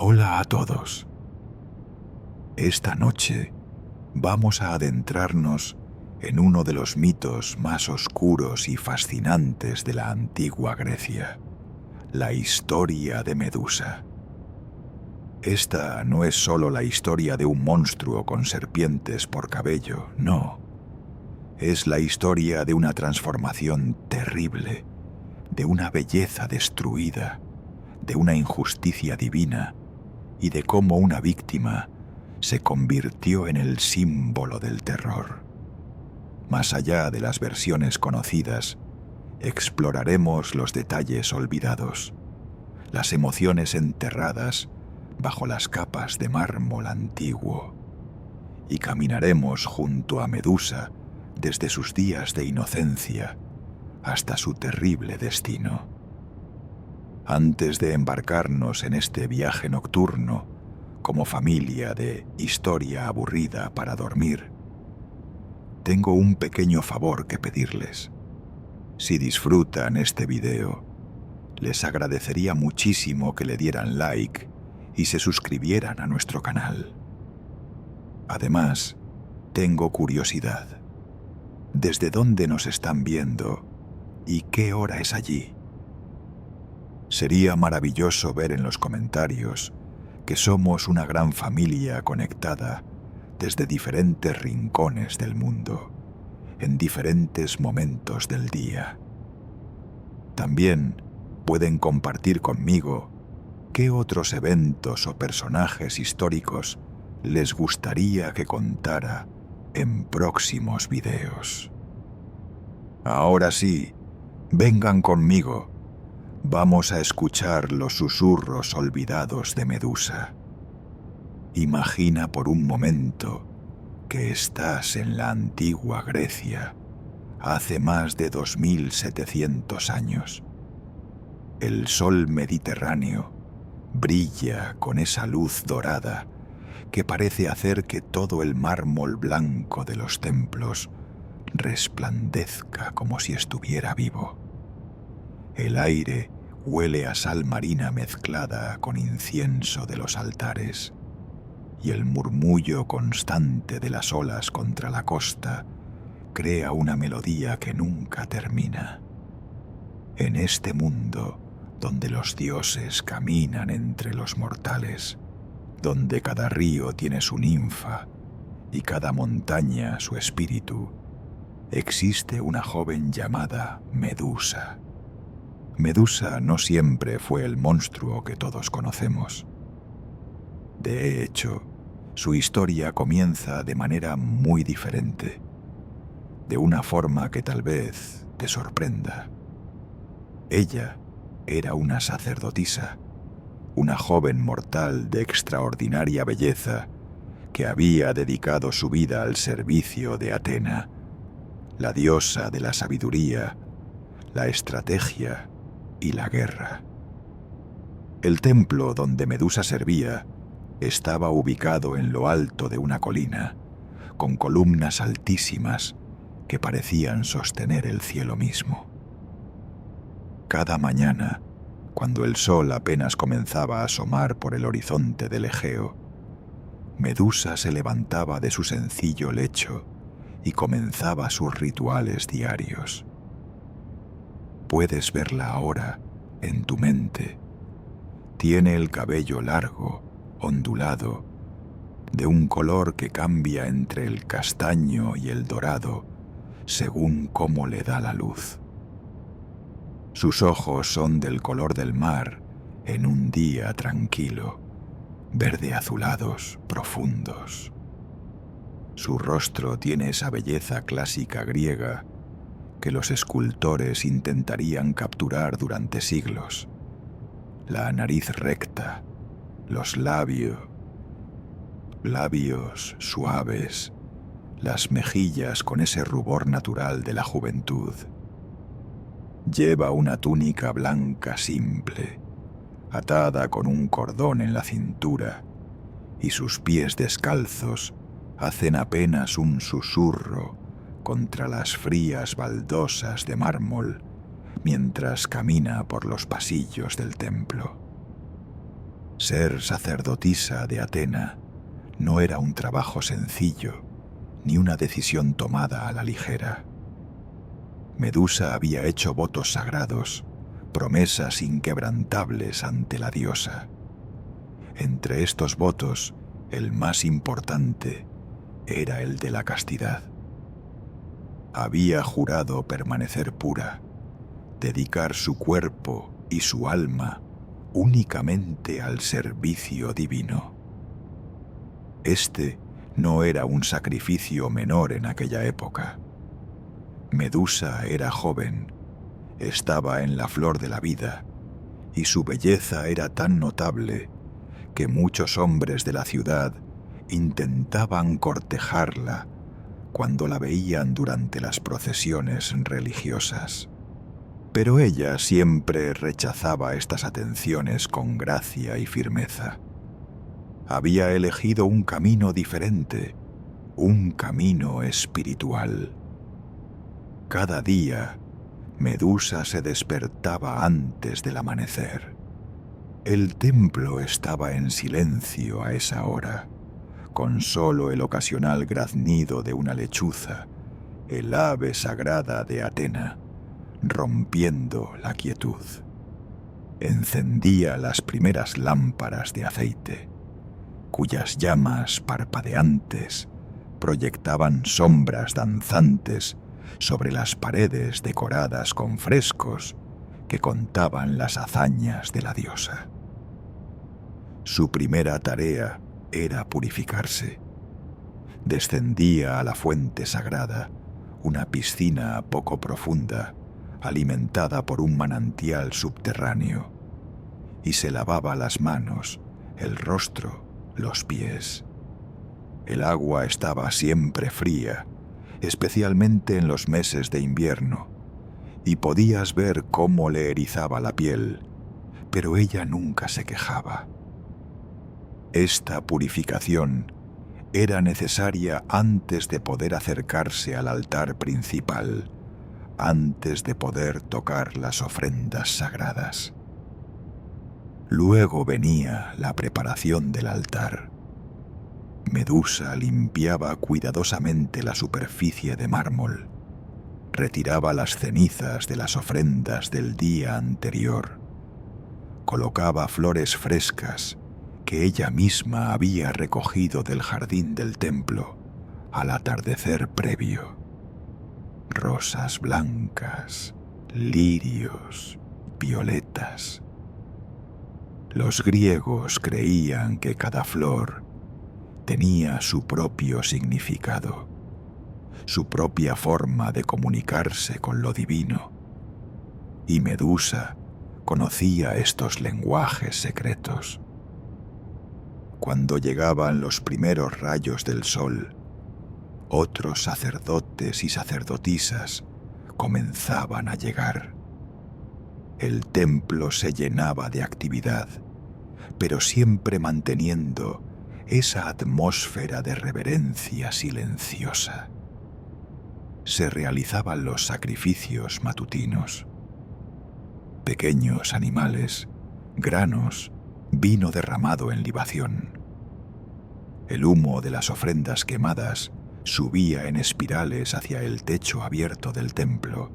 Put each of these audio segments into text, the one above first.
Hola a todos. Esta noche vamos a adentrarnos en uno de los mitos más oscuros y fascinantes de la antigua Grecia, la historia de Medusa. Esta no es solo la historia de un monstruo con serpientes por cabello, no. Es la historia de una transformación terrible, de una belleza destruida, de una injusticia divina y de cómo una víctima se convirtió en el símbolo del terror. Más allá de las versiones conocidas, exploraremos los detalles olvidados, las emociones enterradas bajo las capas de mármol antiguo, y caminaremos junto a Medusa desde sus días de inocencia hasta su terrible destino. Antes de embarcarnos en este viaje nocturno, como familia de historia aburrida para dormir, tengo un pequeño favor que pedirles. Si disfrutan este video, les agradecería muchísimo que le dieran like y se suscribieran a nuestro canal. Además, tengo curiosidad. ¿Desde dónde nos están viendo y qué hora es allí? Sería maravilloso ver en los comentarios que somos una gran familia conectada desde diferentes rincones del mundo, en diferentes momentos del día. También pueden compartir conmigo qué otros eventos o personajes históricos les gustaría que contara en próximos videos. Ahora sí, vengan conmigo. Vamos a escuchar los susurros olvidados de Medusa. Imagina por un momento que estás en la antigua Grecia, hace más de 2700 años. El sol Mediterráneo brilla con esa luz dorada que parece hacer que todo el mármol blanco de los templos resplandezca como si estuviera vivo. El aire huele a sal marina mezclada con incienso de los altares, y el murmullo constante de las olas contra la costa crea una melodía que nunca termina. En este mundo, donde los dioses caminan entre los mortales, donde cada río tiene su ninfa y cada montaña su espíritu, existe una joven llamada Medusa. Medusa no siempre fue el monstruo que todos conocemos. De hecho, su historia comienza de manera muy diferente, de una forma que tal vez te sorprenda. Ella era una sacerdotisa, una joven mortal de extraordinaria belleza que había dedicado su vida al servicio de Atena, la diosa de la sabiduría, la estrategia y la guerra. El templo donde Medusa servía estaba ubicado en lo alto de una colina, con columnas altísimas que parecían sostener el cielo mismo. Cada mañana, cuando el sol apenas comenzaba a asomar por el horizonte del Egeo, Medusa se levantaba de su sencillo lecho y comenzaba sus rituales diarios. Puedes verla ahora en tu mente. Tiene el cabello largo, ondulado, de un color que cambia entre el castaño y el dorado según cómo le da la luz. Sus ojos son del color del mar en un día tranquilo, verde azulados, profundos. Su rostro tiene esa belleza clásica griega que los escultores intentarían capturar durante siglos. La nariz recta, los labios suaves, las mejillas con ese rubor natural de la juventud. Lleva una túnica blanca simple, atada con un cordón en la cintura, y sus pies descalzos hacen apenas un susurro contra las frías baldosas de mármol mientras camina por los pasillos del templo. Ser sacerdotisa de Atena no era un trabajo sencillo, ni una decisión tomada a la ligera. Medusa había hecho votos sagrados, promesas inquebrantables ante la diosa. Entre estos votos, el más importante era el de la castidad. Había jurado permanecer pura, dedicar su cuerpo y su alma únicamente al servicio divino. Este no era un sacrificio menor en aquella época. Medusa era joven, estaba en la flor de la vida, y su belleza era tan notable que muchos hombres de la ciudad intentaban cortejarla cuando la veían durante las procesiones religiosas. Pero ella siempre rechazaba estas atenciones con gracia y firmeza. Había elegido un camino diferente, un camino espiritual. Cada día, Medusa se despertaba antes del amanecer. El templo estaba en silencio a esa hora, con solo el ocasional graznido de una lechuza, el ave sagrada de Atena, rompiendo la quietud. Encendía las primeras lámparas de aceite, cuyas llamas parpadeantes proyectaban sombras danzantes sobre las paredes decoradas con frescos que contaban las hazañas de la diosa. Su primera tarea era purificarse. Descendía a la fuente sagrada, una piscina poco profunda, alimentada por un manantial subterráneo, y se lavaba las manos, el rostro, los pies. El agua estaba siempre fría, especialmente en los meses de invierno, y podías ver cómo le erizaba la piel, pero ella nunca se quejaba. Esta purificación era necesaria antes de poder acercarse al altar principal, antes de poder tocar las ofrendas sagradas. Luego venía la preparación del altar. Medusa limpiaba cuidadosamente la superficie de mármol, retiraba las cenizas de las ofrendas del día anterior, colocaba flores frescas que ella misma había recogido del jardín del templo al atardecer previo. Rosas blancas, lirios, violetas. Los griegos creían que cada flor tenía su propio significado, su propia forma de comunicarse con lo divino, y Medusa conocía estos lenguajes secretos. Cuando llegaban los primeros rayos del sol, otros sacerdotes y sacerdotisas comenzaban a llegar. El templo se llenaba de actividad, pero siempre manteniendo esa atmósfera de reverencia silenciosa. Se realizaban los sacrificios matutinos. Pequeños animales, granos, vino derramado en libación. El humo de las ofrendas quemadas subía en espirales hacia el techo abierto del templo,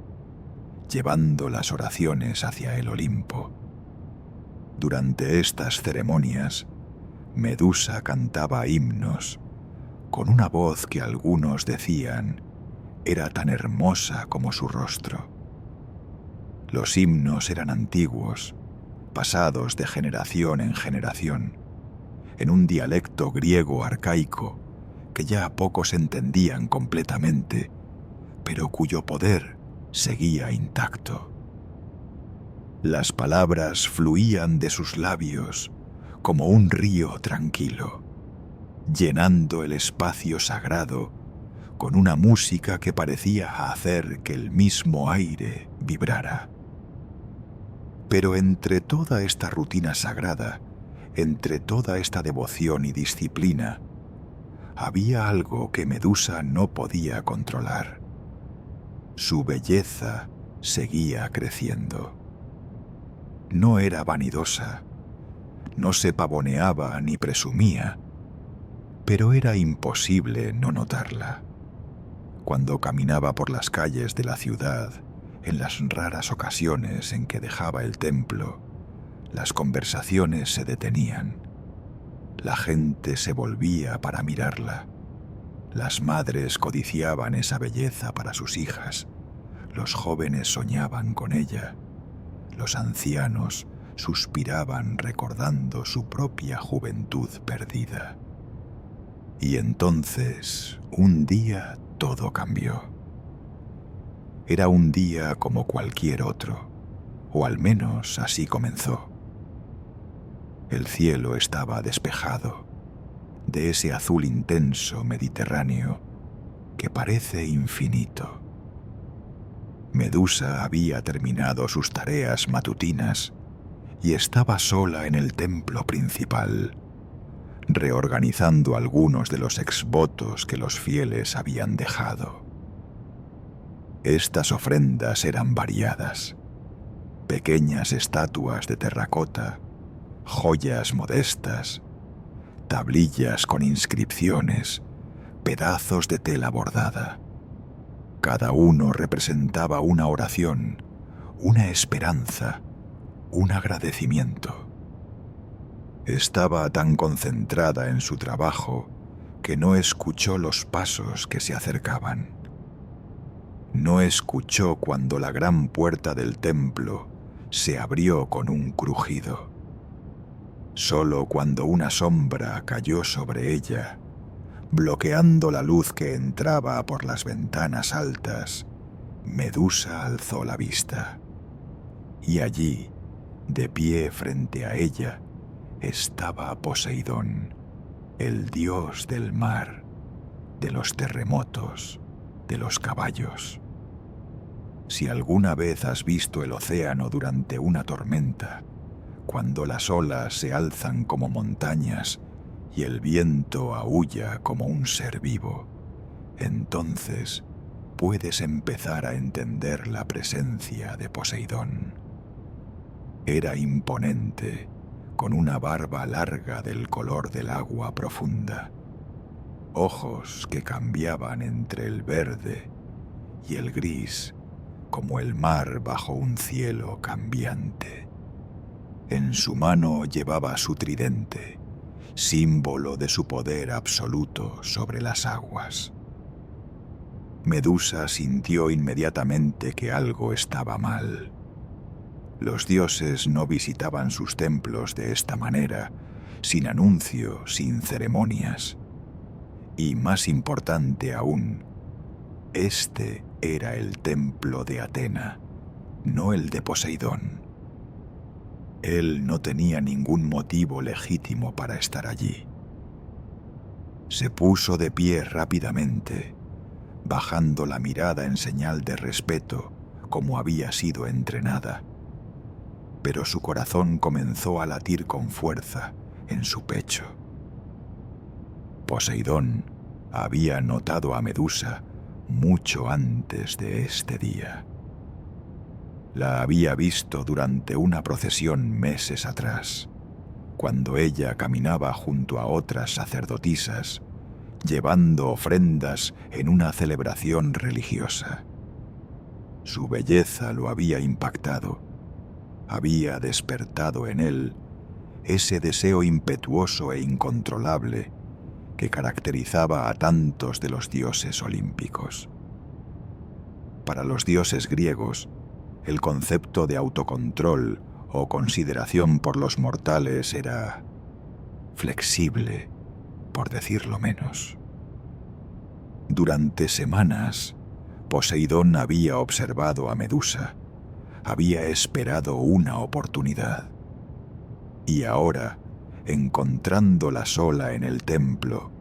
llevando las oraciones hacia el Olimpo. Durante estas ceremonias, Medusa cantaba himnos, con una voz que algunos decían era tan hermosa como su rostro. Los himnos eran antiguos, pasados de generación en generación, en un dialecto griego arcaico que ya pocos entendían completamente, pero cuyo poder seguía intacto. Las palabras fluían de sus labios como un río tranquilo, llenando el espacio sagrado con una música que parecía hacer que el mismo aire vibrara. Pero entre toda esta rutina sagrada, entre toda esta devoción y disciplina, había algo que Medusa no podía controlar. Su belleza seguía creciendo. No era vanidosa, No se pavoneaba ni presumía, pero era imposible no notarla. Cuando caminaba por las calles de la ciudad, en las raras ocasiones en que dejaba el templo, las conversaciones se detenían. La gente se volvía para mirarla. Las madres codiciaban esa belleza para sus hijas. Los jóvenes soñaban con ella. Los ancianos suspiraban recordando su propia juventud perdida. Y entonces, un día, todo cambió. Era un día como cualquier otro, o al menos así comenzó. El cielo estaba despejado, de ese azul intenso mediterráneo que parece infinito. Medusa había terminado sus tareas matutinas y estaba sola en el templo principal, reorganizando algunos de los exvotos que los fieles habían dejado. Estas ofrendas eran variadas: pequeñas estatuas de terracota, joyas modestas, tablillas con inscripciones, pedazos de tela bordada. Cada uno representaba una oración, una esperanza, un agradecimiento. Estaba tan concentrada en su trabajo que no escuchó los pasos que se acercaban. No escuchó cuando la gran puerta del templo se abrió con un crujido. Solo cuando una sombra cayó sobre ella, bloqueando la luz que entraba por las ventanas altas, Medusa alzó la vista. Y allí, de pie frente a ella, estaba Poseidón, el dios del mar, de los terremotos, de los caballos. Si alguna vez has visto el océano durante una tormenta, cuando las olas se alzan como montañas y el viento aúlla como un ser vivo, entonces puedes empezar a entender la presencia de Poseidón. Era imponente, con una barba larga del color del agua profunda, ojos que cambiaban entre el verde y el gris como el mar bajo un cielo cambiante. En su mano llevaba su tridente, símbolo de su poder absoluto sobre las aguas. Medusa sintió inmediatamente que algo estaba mal. Los dioses no visitaban sus templos de esta manera, sin anuncio, sin ceremonias. Y más importante aún, este era el templo de Atena, no el de Poseidón. Él no tenía ningún motivo legítimo para estar allí. Se puso de pie rápidamente, bajando la mirada en señal de respeto, como había sido entrenada. Pero su corazón comenzó a latir con fuerza en su pecho. Poseidón había notado a Medusa mucho antes de este día. La había visto durante una procesión meses atrás, cuando ella caminaba junto a otras sacerdotisas, llevando ofrendas en una celebración religiosa. Su belleza lo había impactado, había despertado en él ese deseo impetuoso e incontrolable que caracterizaba a tantos de los dioses olímpicos. Para los dioses griegos, el concepto de autocontrol o consideración por los mortales era flexible, por decirlo menos. Durante semanas, Poseidón había observado a Medusa, había esperado una oportunidad. Y ahora, encontrándola sola en el templo,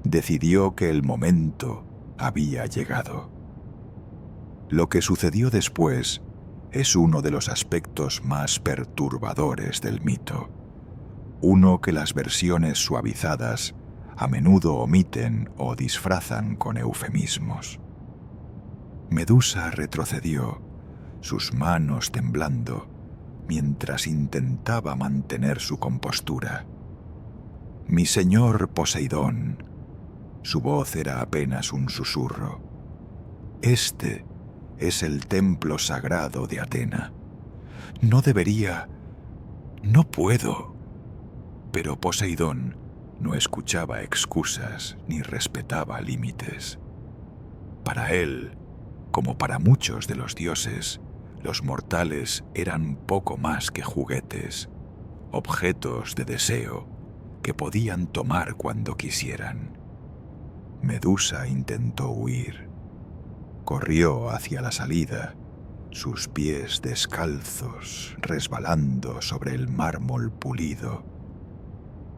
decidió que el momento había llegado. Lo que sucedió después es uno de los aspectos más perturbadores del mito, uno que las versiones suavizadas a menudo omiten o disfrazan con eufemismos. Medusa retrocedió, sus manos temblando, mientras intentaba mantener su compostura. «Mi señor Poseidón», su voz era apenas un susurro, «este es el templo sagrado de Atena. No debería... no puedo». Pero Poseidón no escuchaba excusas ni respetaba límites. Para él, como para muchos de los dioses, los mortales eran poco más que juguetes, objetos de deseo que podían tomar cuando quisieran. Medusa intentó huir. Corrió hacia la salida, sus pies descalzos resbalando sobre el mármol pulido.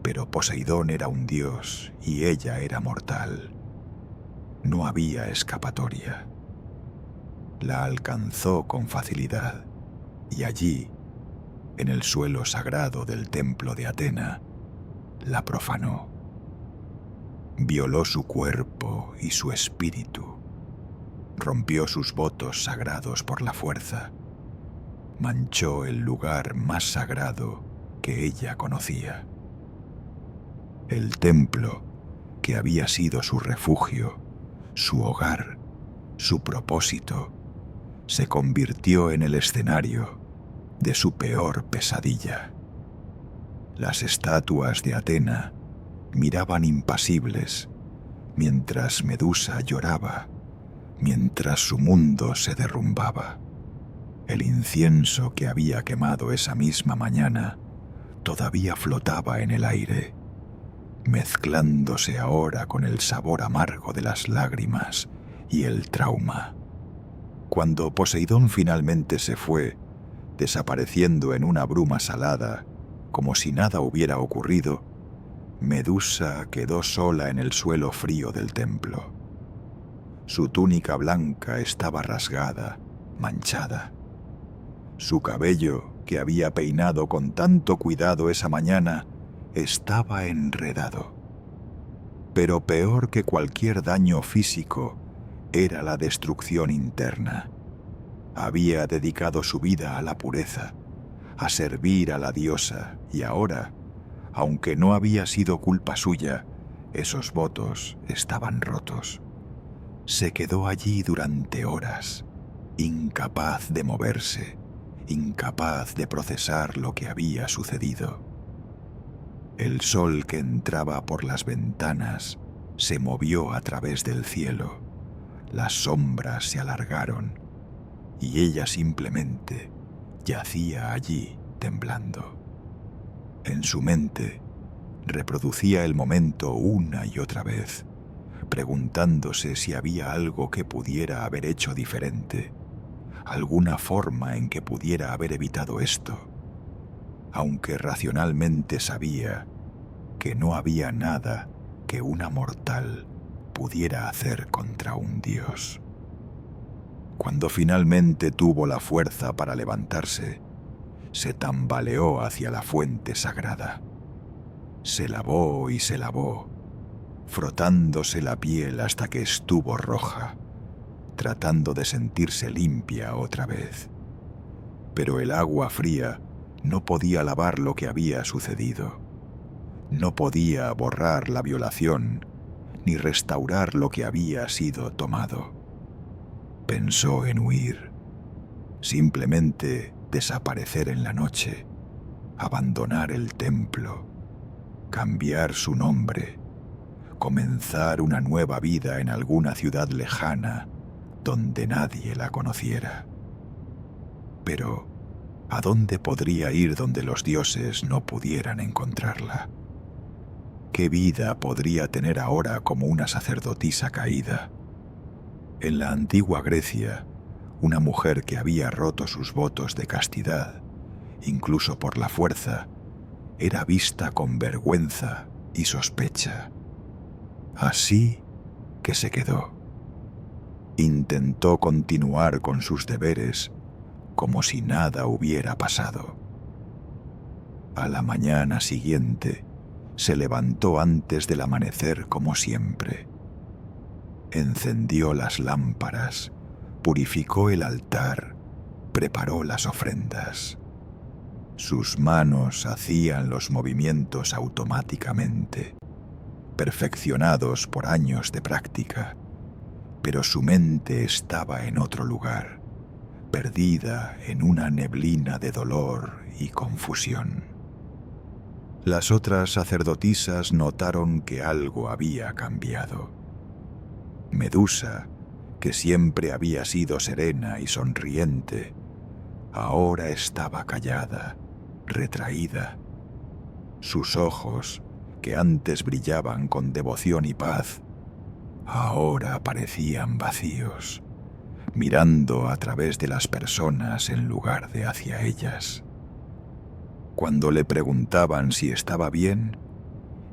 Pero Poseidón era un dios y ella era mortal. No había escapatoria. La alcanzó con facilidad y allí, en el suelo sagrado del templo de Atena, la profanó. Violó su cuerpo y su espíritu. Rompió sus votos sagrados por la fuerza. Manchó el lugar más sagrado que ella conocía. El templo, que había sido su refugio, su hogar, su propósito, se convirtió en el escenario de su peor pesadilla. Las estatuas de Atena miraban impasibles mientras Medusa lloraba, mientras su mundo se derrumbaba. El incienso que había quemado esa misma mañana todavía flotaba en el aire, mezclándose ahora con el sabor amargo de las lágrimas y el trauma. Cuando Poseidón finalmente se fue, desapareciendo en una bruma salada, como si nada hubiera ocurrido, Medusa quedó sola en el suelo frío del templo. Su túnica blanca estaba rasgada, manchada. Su cabello, que había peinado con tanto cuidado esa mañana, estaba enredado. Pero peor que cualquier daño físico era la destrucción interna. Había dedicado su vida a la pureza, a servir a la diosa, y ahora, aunque no había sido culpa suya, esos votos estaban rotos. Se quedó allí durante horas, incapaz de moverse, incapaz de procesar lo que había sucedido. El sol que entraba por las ventanas se movió a través del cielo, las sombras se alargaron y ella simplemente yacía allí temblando. En su mente reproducía el momento una y otra vez, preguntándose si había algo que pudiera haber hecho diferente, alguna forma en que pudiera haber evitado esto, aunque racionalmente sabía que no había nada que una mortal pudiera hacer contra un dios. Cuando finalmente tuvo la fuerza para levantarse, se tambaleó hacia la fuente sagrada. Se lavó y se lavó, frotándose la piel hasta que estuvo roja, tratando de sentirse limpia otra vez. Pero el agua fría no podía lavar lo que había sucedido. No podía borrar la violación ni restaurar lo que había sido tomado. Pensó en huir, simplemente desaparecer en la noche, abandonar el templo, cambiar su nombre, comenzar una nueva vida en alguna ciudad lejana donde nadie la conociera. Pero, ¿a dónde podría ir donde los dioses no pudieran encontrarla? ¿Qué vida podría tener ahora como una sacerdotisa caída? En la antigua Grecia, una mujer que había roto sus votos de castidad, incluso por la fuerza, era vista con vergüenza y sospecha. Así que se quedó. Intentó continuar con sus deberes como si nada hubiera pasado. A la mañana siguiente, se levantó antes del amanecer como siempre. Encendió las lámparas, purificó el altar, preparó las ofrendas. Sus manos hacían los movimientos automáticamente, perfeccionados por años de práctica, pero su mente estaba en otro lugar, perdida en una neblina de dolor y confusión. Las otras sacerdotisas notaron que algo había cambiado. Medusa, que siempre había sido serena y sonriente, ahora estaba callada, retraída. Sus ojos, que antes brillaban con devoción y paz, ahora parecían vacíos, mirando a través de las personas en lugar de hacia ellas. Cuando le preguntaban si estaba bien,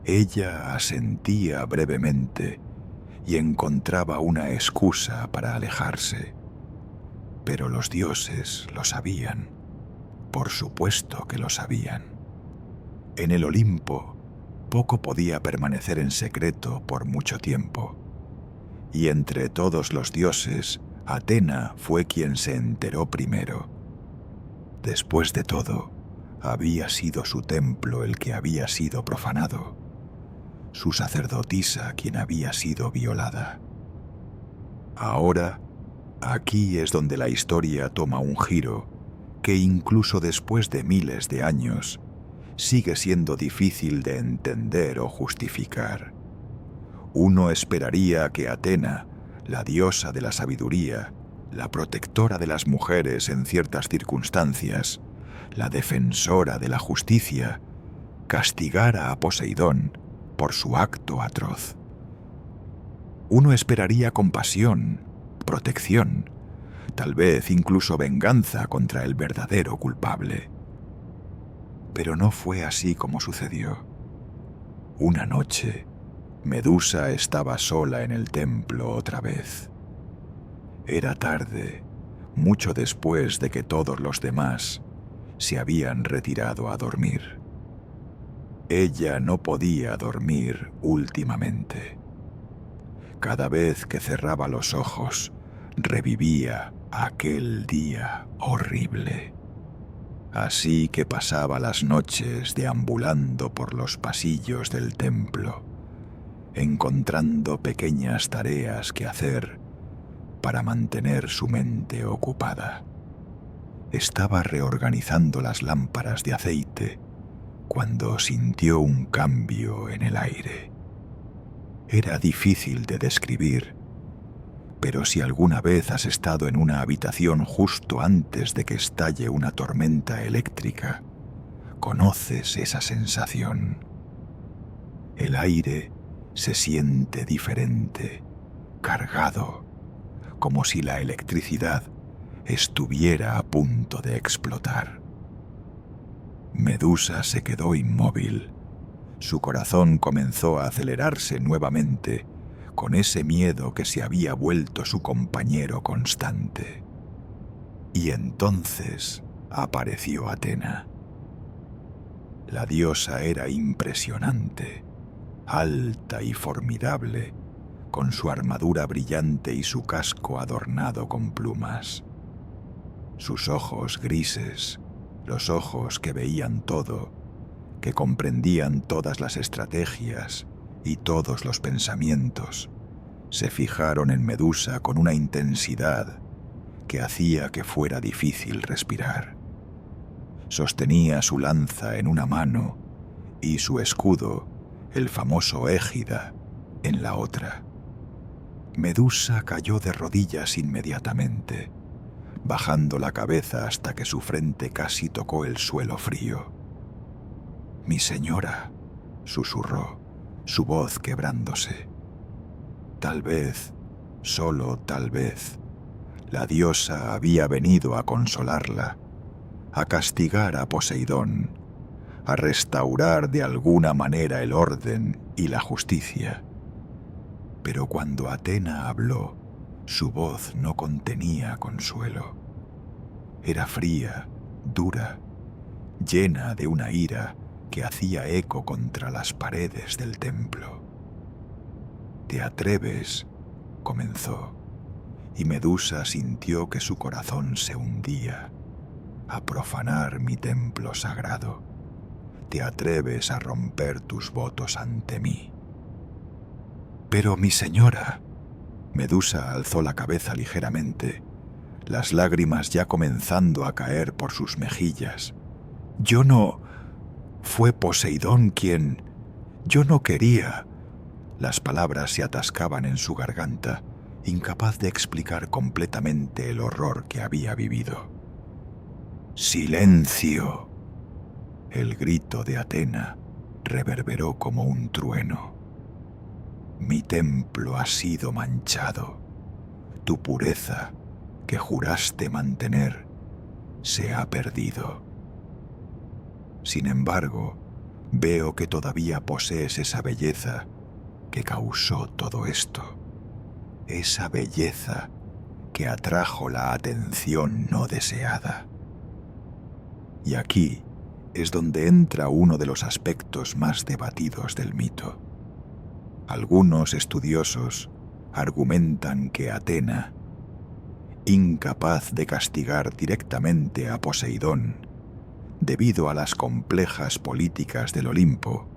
ella asentía brevemente y encontraba una excusa para alejarse. Pero los dioses lo sabían. Por supuesto que lo sabían. En el Olimpo, poco podía permanecer en secreto por mucho tiempo. Y entre todos los dioses, Atena fue quien se enteró primero. Después de todo, había sido su templo el que había sido profanado, su sacerdotisa quien había sido violada. Ahora, aquí es donde la historia toma un giro que incluso después de miles de años sigue siendo difícil de entender o justificar. Uno esperaría que Atena, la diosa de la sabiduría, la protectora de las mujeres en ciertas circunstancias, la defensora de la justicia, castigara a Poseidón por su acto atroz. Uno esperaría compasión, protección, tal vez incluso venganza contra el verdadero culpable. Pero no fue así como sucedió. Una noche, Medusa estaba sola en el templo otra vez. Era tarde, mucho después de que todos los demás se habían retirado a dormir. Ella no podía dormir últimamente. Cada vez que cerraba los ojos, revivía aquel día horrible. Así que pasaba las noches deambulando por los pasillos del templo, encontrando pequeñas tareas que hacer para mantener su mente ocupada. Estaba reorganizando las lámparas de aceite cuando sintió un cambio en el aire. Era difícil de describir, pero si alguna vez has estado en una habitación justo antes de que estalle una tormenta eléctrica, conoces esa sensación. El aire se siente diferente, cargado, como si la electricidad estuviera a punto de explotar. Medusa se quedó inmóvil. Su corazón comenzó a acelerarse nuevamente, con ese miedo que se había vuelto su compañero constante. Y entonces apareció Atena. La diosa era impresionante, alta y formidable, con su armadura brillante y su casco adornado con plumas. Sus ojos grises, los ojos que veían todo, que comprendían todas las estrategias y todos los pensamientos, se fijaron en Medusa con una intensidad que hacía que fuera difícil respirar. Sostenía su lanza en una mano y su escudo, el famoso égida, en la otra. Medusa cayó de rodillas inmediatamente, bajando la cabeza hasta que su frente casi tocó el suelo frío. «Mi señora», susurró, su voz quebrándose. Tal vez, solo tal vez, la diosa había venido a consolarla, a castigar a Poseidón, a restaurar de alguna manera el orden y la justicia. Pero cuando Atena habló, su voz no contenía consuelo. Era fría, dura, llena de una ira que hacía eco contra las paredes del templo. «¿Te atreves?», comenzó, y Medusa sintió que su corazón se hundía. a profanar mi templo sagrado. Te atreves a romper tus votos ante mí. Pero mi señora... Medusa alzó la cabeza ligeramente, las lágrimas ya comenzando a caer por sus mejillas. Yo no... Fue Poseidón quien... Yo no quería... Las palabras se atascaban en su garganta, incapaz de explicar completamente el horror que había vivido. ¡Silencio! El grito de Atena reverberó como un trueno. Mi templo ha sido manchado. Tu pureza, que juraste mantener, se ha perdido. Sin embargo, veo que todavía posees esa belleza que causó todo esto. Esa belleza que atrajo la atención no deseada. Y aquí es donde entra uno de los aspectos más debatidos del mito. Algunos estudiosos argumentan que Atena, incapaz de castigar directamente a Poseidón debido a las complejas políticas del Olimpo,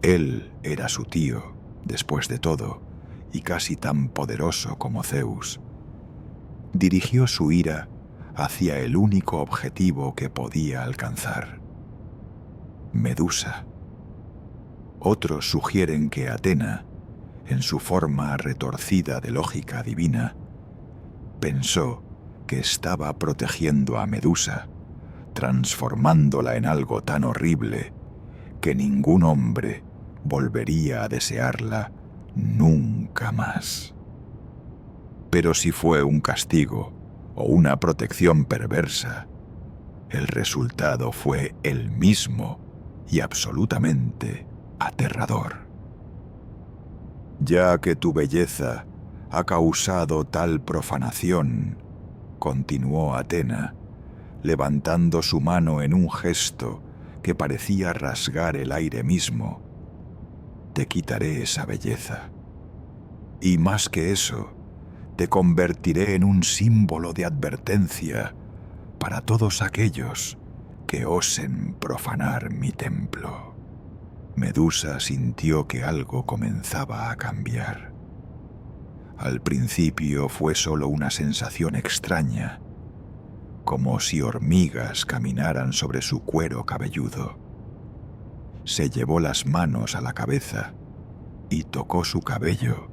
él era su tío, después de todo, y casi tan poderoso como Zeus, dirigió su ira hacia el único objetivo que podía alcanzar: Medusa. Otros sugieren que Atena, en su forma retorcida de lógica divina, pensó que estaba protegiendo a Medusa, transformándola en algo tan horrible que ningún hombre volvería a desearla nunca más. Pero si fue un castigo o una protección perversa, el resultado fue el mismo y absolutamente aterrador. Ya que tu belleza ha causado tal profanación, continuó Atena, levantando su mano en un gesto que parecía rasgar el aire mismo, te quitaré esa belleza. Y más que eso, te convertiré en un símbolo de advertencia para todos aquellos que osen profanar mi templo. Medusa sintió que algo comenzaba a cambiar. Al principio fue solo una sensación extraña, como si hormigas caminaran sobre su cuero cabelludo. Se llevó las manos a la cabeza y tocó su cabello,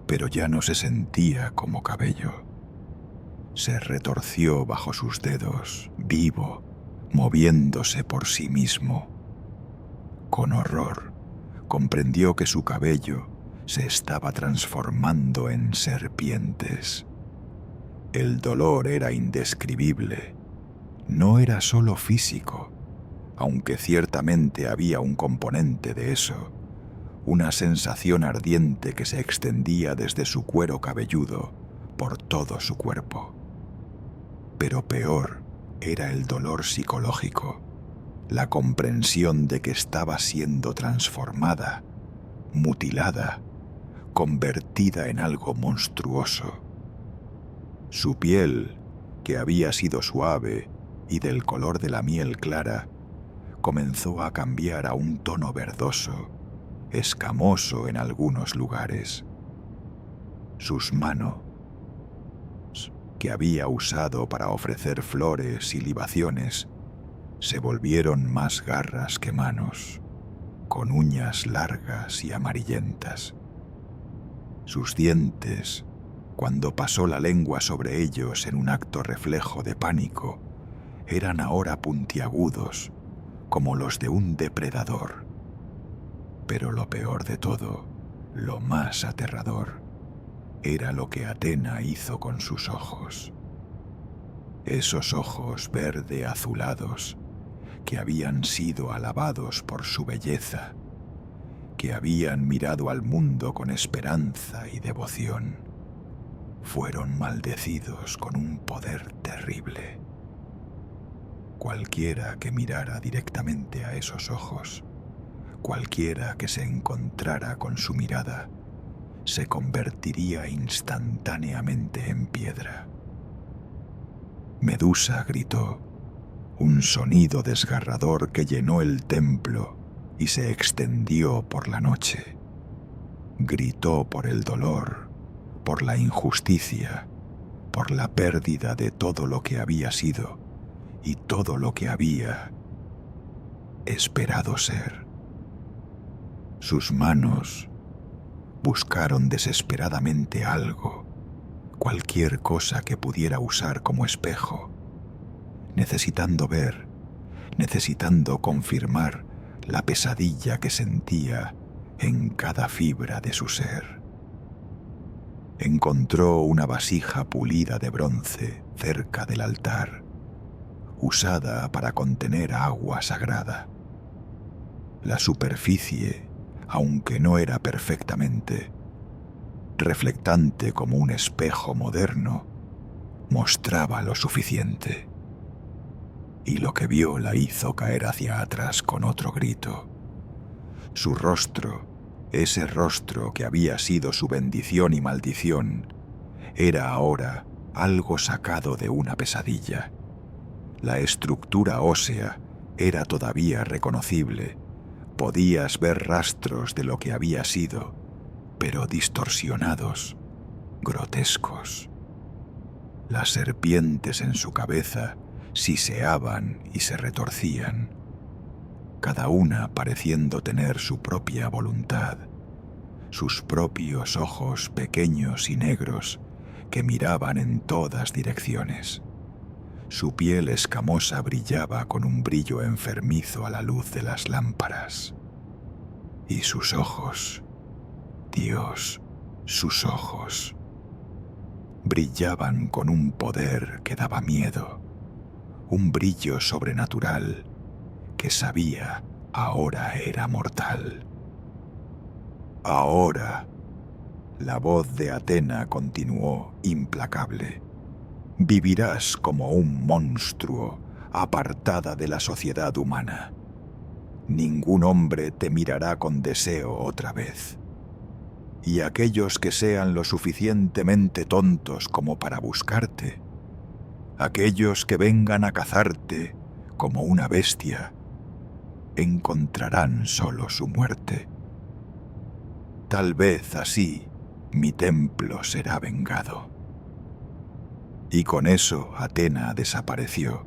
pero ya no se sentía como cabello. Se retorció bajo sus dedos, vivo, moviéndose por sí mismo. Con horror, comprendió que su cabello se estaba transformando en serpientes. El dolor era indescribible. No era solo físico, aunque ciertamente había un componente de eso, una sensación ardiente que se extendía desde su cuero cabelludo por todo su cuerpo. Pero peor era el dolor psicológico, la comprensión de que estaba siendo transformada, mutilada, convertida en algo monstruoso. Su piel, que había sido suave y del color de la miel clara, comenzó a cambiar a un tono verdoso, escamoso en algunos lugares. Sus manos, que había usado para ofrecer flores y libaciones, se volvieron más garras que manos, con uñas largas y amarillentas. Sus dientes, cuando pasó la lengua sobre ellos en un acto reflejo de pánico, eran ahora puntiagudos, como los de un depredador. Pero lo peor de todo, lo más aterrador, era lo que Atena hizo con sus ojos. Esos ojos verde azulados, que habían sido alabados por su belleza, que habían mirado al mundo con esperanza y devoción, fueron maldecidos con un poder terrible. Cualquiera que mirara directamente a esos ojos, cualquiera que se encontrara con su mirada, se convertiría instantáneamente en piedra. Medusa gritó, un sonido desgarrador que llenó el templo y se extendió por la noche. Gritó por el dolor, por la injusticia, por la pérdida de todo lo que había sido y todo lo que había esperado ser. Sus manos buscaron desesperadamente algo, cualquier cosa que pudiera usar como espejo, necesitando ver, necesitando confirmar la pesadilla que sentía en cada fibra de su ser. Encontró una vasija pulida de bronce cerca del altar, usada para contener agua sagrada. La superficie, aunque no era perfectamente reflectante como un espejo moderno, mostraba lo suficiente. Y lo que vio la hizo caer hacia atrás con otro grito. Su rostro, ese rostro que había sido su bendición y maldición, era ahora algo sacado de una pesadilla. La estructura ósea era todavía reconocible. Podías ver rastros de lo que había sido, pero distorsionados, grotescos. Las serpientes en su cabeza siseaban y se retorcían, cada una pareciendo tener su propia voluntad, sus propios ojos pequeños y negros que miraban en todas direcciones. Su piel escamosa brillaba con un brillo enfermizo a la luz de las lámparas. Y sus ojos, Dios, sus ojos, brillaban con un poder que daba miedo, un brillo sobrenatural que sabía ahora era mortal. Ahora, la voz de Atena continuó implacable. Vivirás como un monstruo, apartada de la sociedad humana. Ningún hombre te mirará con deseo otra vez. Y aquellos que sean lo suficientemente tontos como para buscarte, aquellos que vengan a cazarte como una bestia, encontrarán solo su muerte. Tal vez así mi templo será vengado. Y con eso Atena desapareció,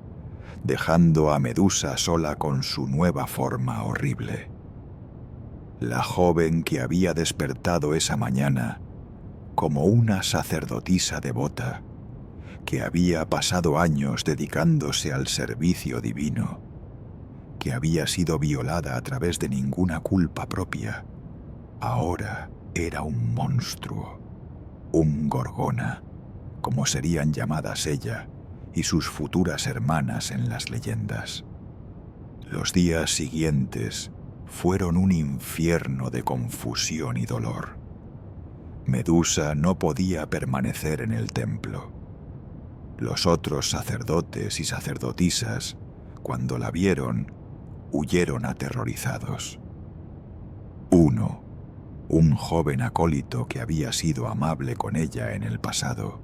dejando a Medusa sola con su nueva forma horrible. La joven que había despertado esa mañana como una sacerdotisa devota, que había pasado años dedicándose al servicio divino, que había sido violada a través de ninguna culpa propia, ahora era un monstruo, un gorgona, como serían llamadas ella y sus futuras hermanas en las leyendas. Los días siguientes fueron un infierno de confusión y dolor. Medusa no podía permanecer en el templo. Los otros sacerdotes y sacerdotisas, cuando la vieron, huyeron aterrorizados. Uno, un joven acólito que había sido amable con ella en el pasado,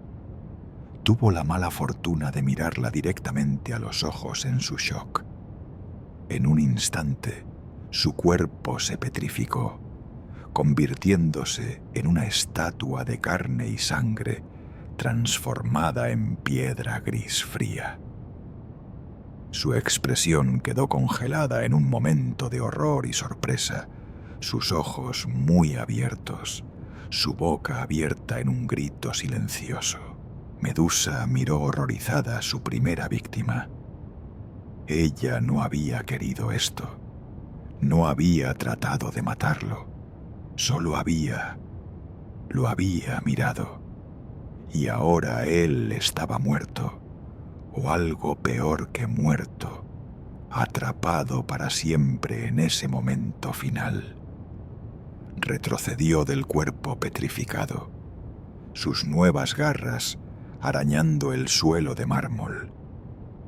tuvo la mala fortuna de mirarla directamente a los ojos en su shock. En un instante, su cuerpo se petrificó, convirtiéndose en una estatua de carne y sangre transformada en piedra gris fría. Su expresión quedó congelada en un momento de horror y sorpresa, sus ojos muy abiertos, su boca abierta en un grito silencioso. Medusa miró horrorizada a su primera víctima. Ella no había querido esto. No había tratado de matarlo. Solo lo había mirado. Y ahora él estaba muerto, o algo peor que muerto, atrapado para siempre en ese momento final. Retrocedió del cuerpo petrificado, sus nuevas garras arañando el suelo de mármol,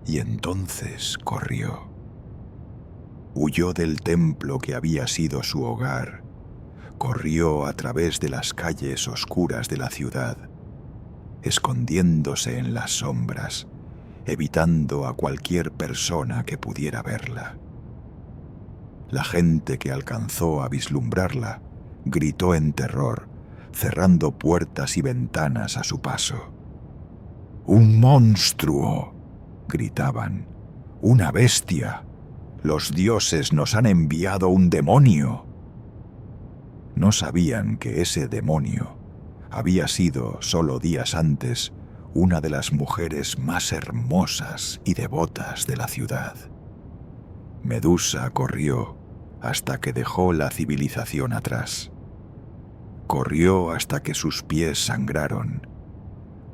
y entonces corrió. Huyó del templo que había sido su hogar, corrió a través de las calles oscuras de la ciudad, escondiéndose en las sombras evitando a cualquier persona que pudiera verla. La gente que alcanzó a vislumbrarla gritó en terror, cerrando puertas y ventanas a su paso. ¡Un monstruo!, gritaban. ¡Una bestia! ¡Los dioses nos han enviado un demonio! No sabían que ese demonio había sido, solo días antes, una de las mujeres más hermosas y devotas de la ciudad. Medusa corrió hasta que dejó la civilización atrás. Corrió hasta que sus pies sangraron,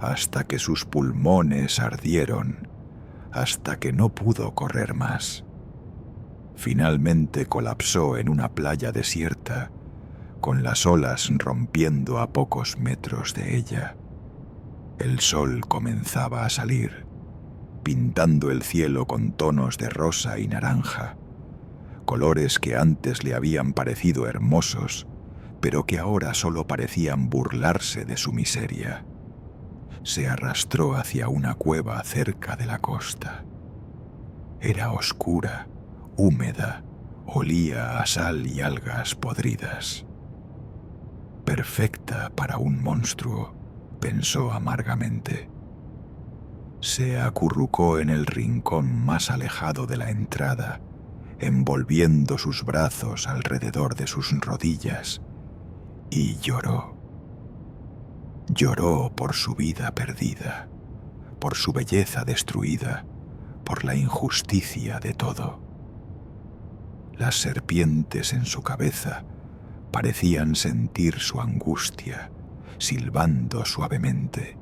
hasta que sus pulmones ardieron, hasta que no pudo correr más. Finalmente colapsó en una playa desierta, con las olas rompiendo a pocos metros de ella. El sol comenzaba a salir, pintando el cielo con tonos de rosa y naranja, colores que antes le habían parecido hermosos, pero que ahora solo parecían burlarse de su miseria. Se arrastró hacia una cueva cerca de la costa. Era oscura, húmeda, olía a sal y algas podridas. Perfecta para un monstruo, pensó amargamente. Se acurrucó en el rincón más alejado de la entrada, envolviendo sus brazos alrededor de sus rodillas, y lloró. Lloró por su vida perdida, por su belleza destruida, por la injusticia de todo. Las serpientes en su cabeza parecían sentir su angustia, silbando suavemente,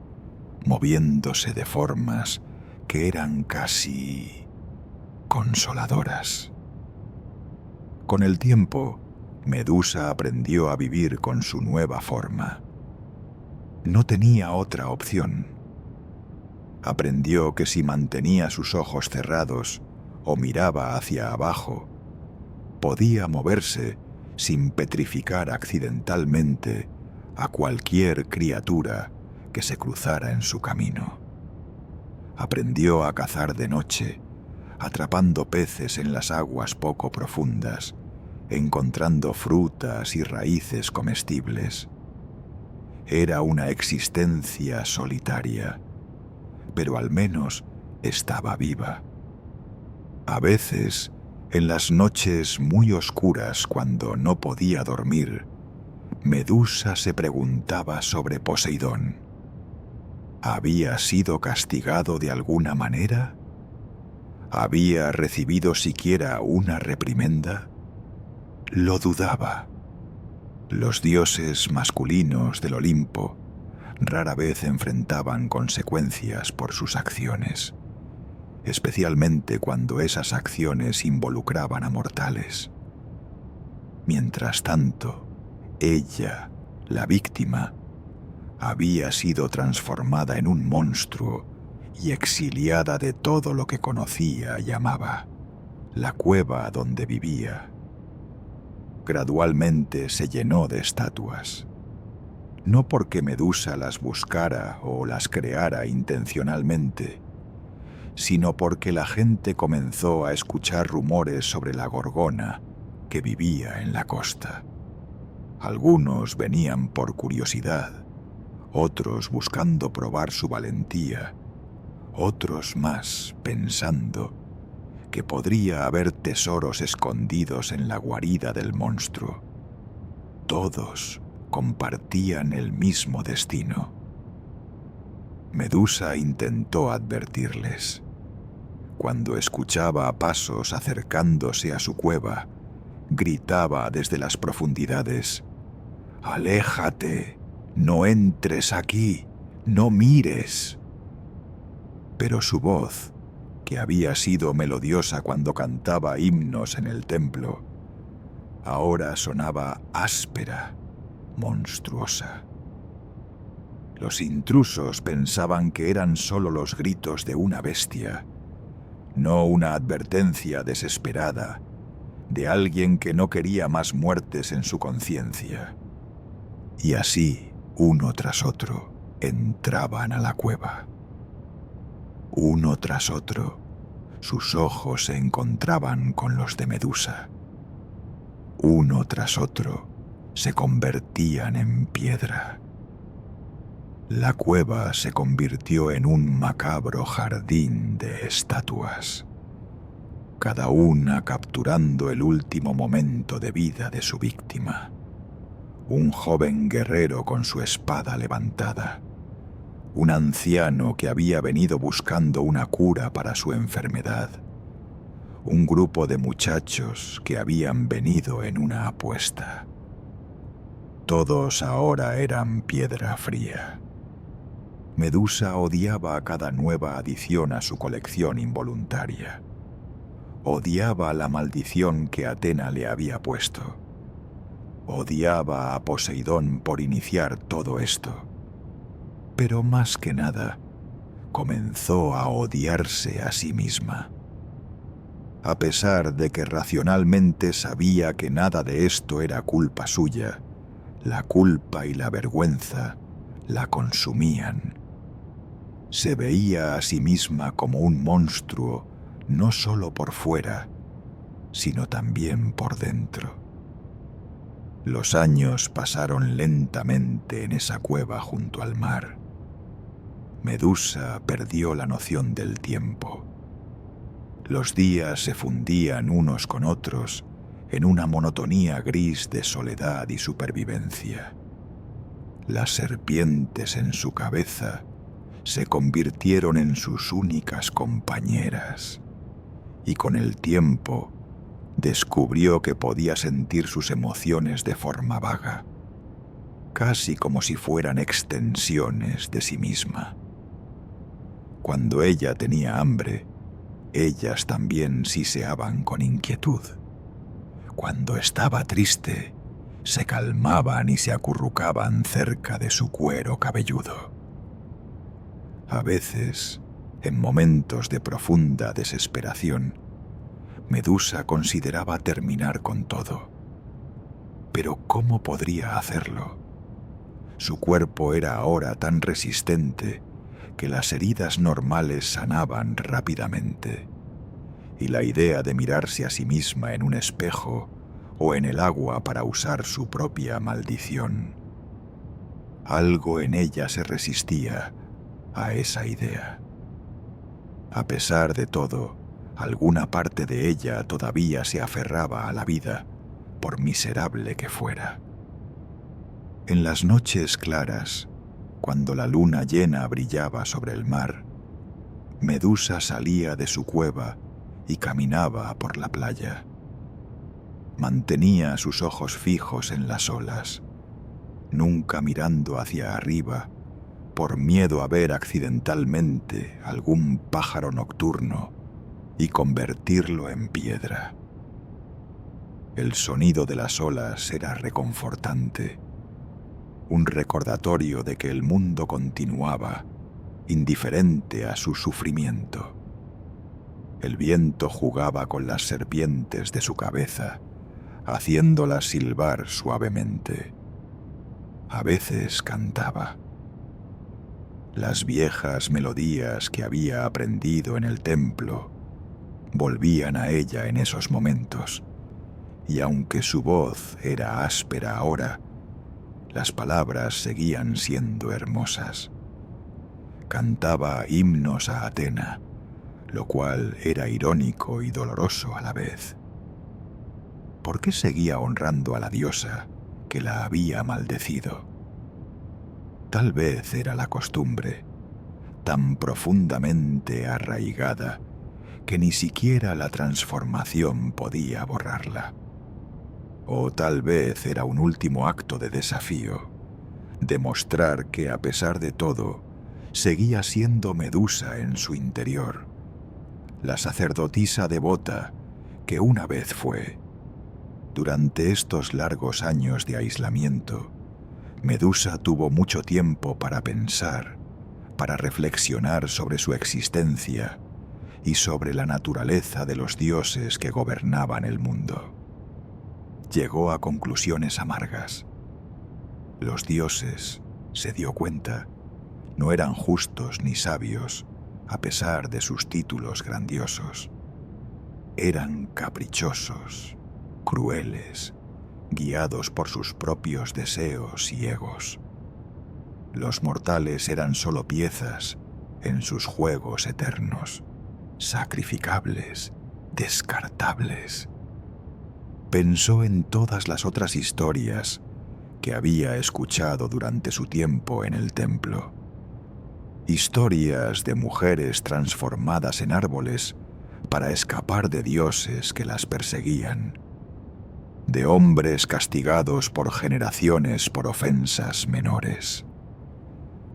moviéndose de formas que eran casi consoladoras. Con el tiempo, Medusa aprendió a vivir con su nueva forma. No tenía otra opción. Aprendió que si mantenía sus ojos cerrados o miraba hacia abajo, podía moverse sin petrificar accidentalmente a cualquier criatura que se cruzara en su camino. Aprendió a cazar de noche, atrapando peces en las aguas poco profundas, encontrando frutas y raíces comestibles. Era una existencia solitaria, pero al menos estaba viva. A veces, en las noches muy oscuras, cuando no podía dormir, Medusa se preguntaba sobre Poseidón. ¿Había sido castigado de alguna manera? ¿Había recibido siquiera una reprimenda? Lo dudaba. Los dioses masculinos del Olimpo rara vez enfrentaban consecuencias por sus acciones, especialmente cuando esas acciones involucraban a mortales. Mientras tanto, ella, la víctima, había sido transformada en un monstruo y exiliada de todo lo que conocía y amaba, la cueva donde vivía. Gradualmente se llenó de estatuas, no porque Medusa las buscara o las creara intencionalmente, sino porque la gente comenzó a escuchar rumores sobre la gorgona que vivía en la costa. Algunos venían por curiosidad, otros buscando probar su valentía, otros más pensando que podría haber tesoros escondidos en la guarida del monstruo. Todos compartían el mismo destino. Medusa intentó advertirles. Cuando escuchaba pasos acercándose a su cueva, gritaba desde las profundidades: «¡Aléjate! ¡No entres aquí! ¡No mires!». Pero su voz, que había sido melodiosa cuando cantaba himnos en el templo, ahora sonaba áspera, monstruosa. Los intrusos pensaban que eran solo los gritos de una bestia, no una advertencia desesperada de alguien que no quería más muertes en su conciencia. Y así, uno tras otro, entraban a la cueva. Uno tras otro, sus ojos se encontraban con los de Medusa. Uno tras otro, se convertían en piedra. La cueva se convirtió en un macabro jardín de estatuas, cada una capturando el último momento de vida de su víctima. Un joven guerrero con su espada levantada, un anciano que había venido buscando una cura para su enfermedad, un grupo de muchachos que habían venido en una apuesta. Todos ahora eran piedra fría. Medusa odiaba a cada nueva adición a su colección involuntaria. Odiaba la maldición que Atena le había puesto. Odiaba a Poseidón por iniciar todo esto. Pero más que nada, comenzó a odiarse a sí misma. A pesar de que racionalmente sabía que nada de esto era culpa suya, la culpa y la vergüenza la consumían. Se veía a sí misma como un monstruo, no solo por fuera, sino también por dentro. Los años pasaron lentamente en esa cueva junto al mar. Medusa perdió la noción del tiempo. Los días se fundían unos con otros en una monotonía gris de soledad y supervivencia. Las serpientes en su cabeza se convirtieron en sus únicas compañeras, y con el tiempo descubrió que podía sentir sus emociones de forma vaga, casi como si fueran extensiones de sí misma. Cuando ella tenía hambre, ellas también siseaban con inquietud. Cuando estaba triste, se calmaban y se acurrucaban cerca de su cuero cabelludo. A veces, en momentos de profunda desesperación, Medusa consideraba terminar con todo. Pero ¿cómo podría hacerlo? Su cuerpo era ahora tan resistente que las heridas normales sanaban rápidamente, y la idea de mirarse a sí misma en un espejo o en el agua para usar su propia maldición. Algo en ella se resistía a esa idea. A pesar de todo, alguna parte de ella todavía se aferraba a la vida, por miserable que fuera. En las noches claras, cuando la luna llena brillaba sobre el mar, Medusa salía de su cueva y caminaba por la playa. Mantenía sus ojos fijos en las olas, nunca mirando hacia arriba, por miedo a ver accidentalmente algún pájaro nocturno y convertirlo en piedra. El sonido de las olas era reconfortante, un recordatorio de que el mundo continuaba, indiferente a su sufrimiento. El viento jugaba con las serpientes de su cabeza, haciéndolas silbar suavemente. A veces cantaba. Las viejas melodías que había aprendido en el templo volvían a ella en esos momentos, y aunque su voz era áspera ahora, las palabras seguían siendo hermosas. Cantaba himnos a Atena, lo cual era irónico y doloroso a la vez. ¿Por qué seguía honrando a la diosa que la había maldecido? Tal vez era la costumbre, tan profundamente arraigada que ni siquiera la transformación podía borrarla. O tal vez era un último acto de desafío, demostrar que a pesar de todo, seguía siendo Medusa en su interior, la sacerdotisa devota que una vez fue. Durante estos largos años de aislamiento, Medusa tuvo mucho tiempo para pensar, para reflexionar sobre su existencia y sobre la naturaleza de los dioses que gobernaban el mundo. Llegó a conclusiones amargas. Los dioses, se dio cuenta, no eran justos ni sabios, a pesar de sus títulos grandiosos. Eran caprichosos, crueles, guiados por sus propios deseos y egos. Los mortales eran solo piezas en sus juegos eternos, sacrificables, descartables. Pensó en todas las otras historias que había escuchado durante su tiempo en el templo. Historias de mujeres transformadas en árboles para escapar de dioses que las perseguían, de hombres castigados por generaciones por ofensas menores,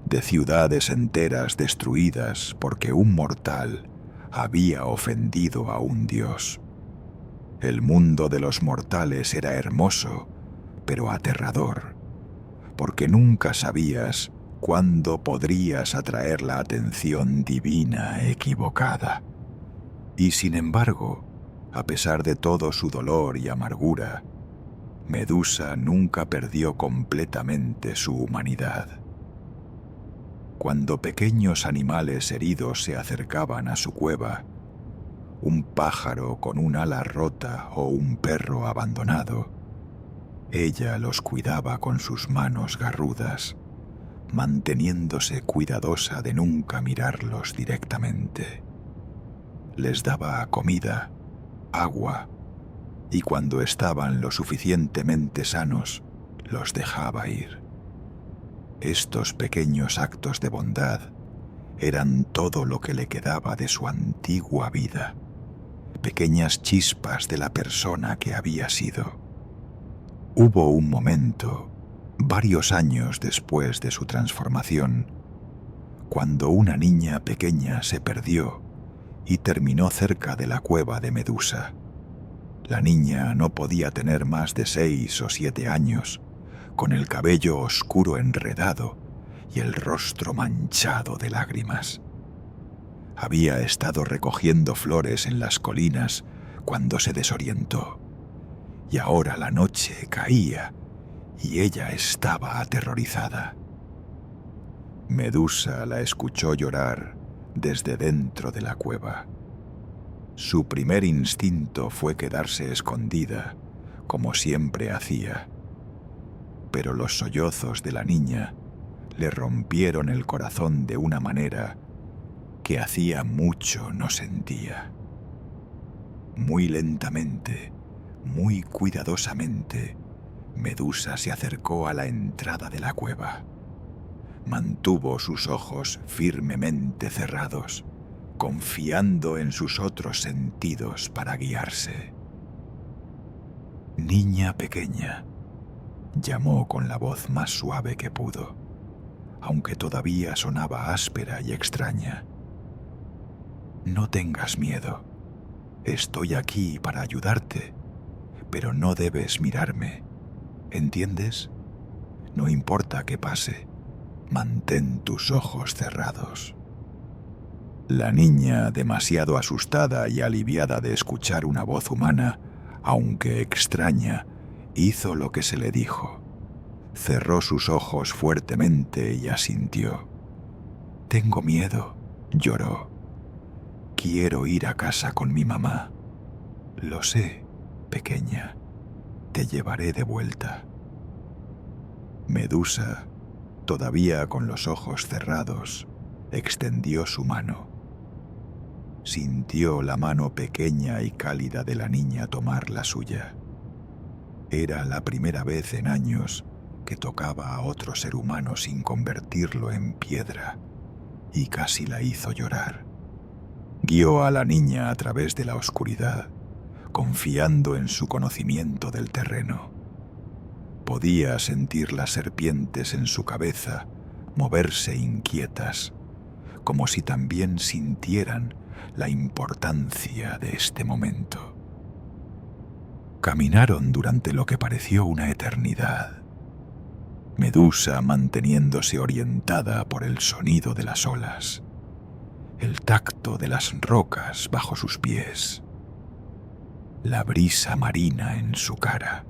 de ciudades enteras destruidas porque un mortal había ofendido a un dios. El mundo de los mortales era hermoso, pero aterrador, porque nunca sabías cuándo podrías atraer la atención divina equivocada. Y sin embargo, a pesar de todo su dolor y amargura, Medusa nunca perdió completamente su humanidad. Cuando pequeños animales heridos se acercaban a su cueva, un pájaro con un ala rota o un perro abandonado, ella los cuidaba con sus manos garrudas, manteniéndose cuidadosa de nunca mirarlos directamente. Les daba comida, agua, y cuando estaban lo suficientemente sanos, los dejaba ir. Estos pequeños actos de bondad eran todo lo que le quedaba de su antigua vida, pequeñas chispas de la persona que había sido. Hubo un momento, varios años después de su transformación, cuando una niña pequeña se perdió y terminó cerca de la cueva de Medusa. La niña no podía tener más de 6 o 7 años, con el cabello oscuro enredado y el rostro manchado de lágrimas. Había estado recogiendo flores en las colinas cuando se desorientó, y ahora la noche caía y ella estaba aterrorizada. Medusa la escuchó llorar desde dentro de la cueva. Su primer instinto fue quedarse escondida, como siempre hacía. Pero los sollozos de la niña le rompieron el corazón de una manera que hacía mucho no sentía. Muy lentamente, muy cuidadosamente, Medusa se acercó a la entrada de la cueva. Mantuvo sus ojos firmemente cerrados, confiando en sus otros sentidos para guiarse. «Niña pequeña», llamó con la voz más suave que pudo, aunque todavía sonaba áspera y extraña. «No tengas miedo. Estoy aquí para ayudarte, pero no debes mirarme. ¿Entiendes? No importa qué pase, mantén tus ojos cerrados». La niña, demasiado asustada y aliviada de escuchar una voz humana, aunque extraña, hizo lo que se le dijo. Cerró sus ojos fuertemente y asintió. «Tengo miedo», lloró. «Quiero ir a casa con mi mamá». «Lo sé, pequeña. Te llevaré de vuelta». Medusa, todavía con los ojos cerrados, extendió su mano. Sintió la mano pequeña y cálida de la niña tomar la suya. Era la primera vez en años que tocaba a otro ser humano sin convertirlo en piedra, y casi la hizo llorar. Guió a la niña a través de la oscuridad, confiando en su conocimiento del terreno. Podía sentir las serpientes en su cabeza moverse inquietas, como si también sintieran la importancia de este momento. Caminaron durante lo que pareció una eternidad, Medusa manteniéndose orientada por el sonido de las olas, el tacto de las rocas bajo sus pies, la brisa marina en su cara.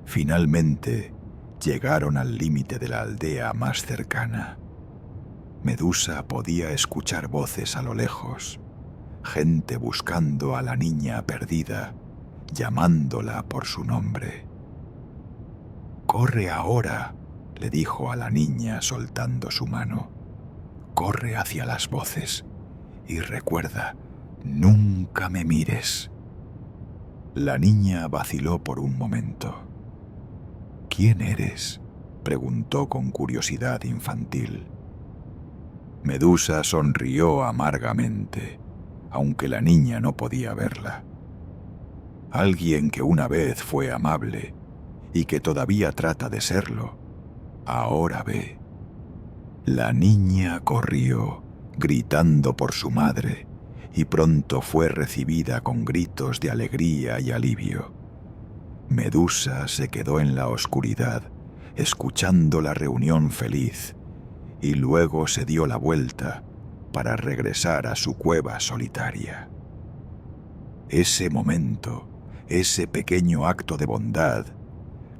Finalmente llegaron al límite de la aldea más cercana. Medusa podía escuchar voces a lo lejos, gente buscando a la niña perdida, llamándola por su nombre. «Corre ahora», le dijo a la niña soltando su mano. «Corre hacia las voces y recuerda, nunca me mires». La niña vaciló por un momento. «¿Quién eres?», preguntó con curiosidad infantil. Medusa sonrió amargamente, aunque la niña no podía verla. Alguien que una vez fue amable y que todavía trata de serlo, ahora ve. La niña corrió, gritando por su madre, y pronto fue recibida con gritos de alegría y alivio. Medusa se quedó en la oscuridad, escuchando la reunión feliz, y luego se dio la vuelta para regresar a su cueva solitaria. Ese momento, ese pequeño acto de bondad,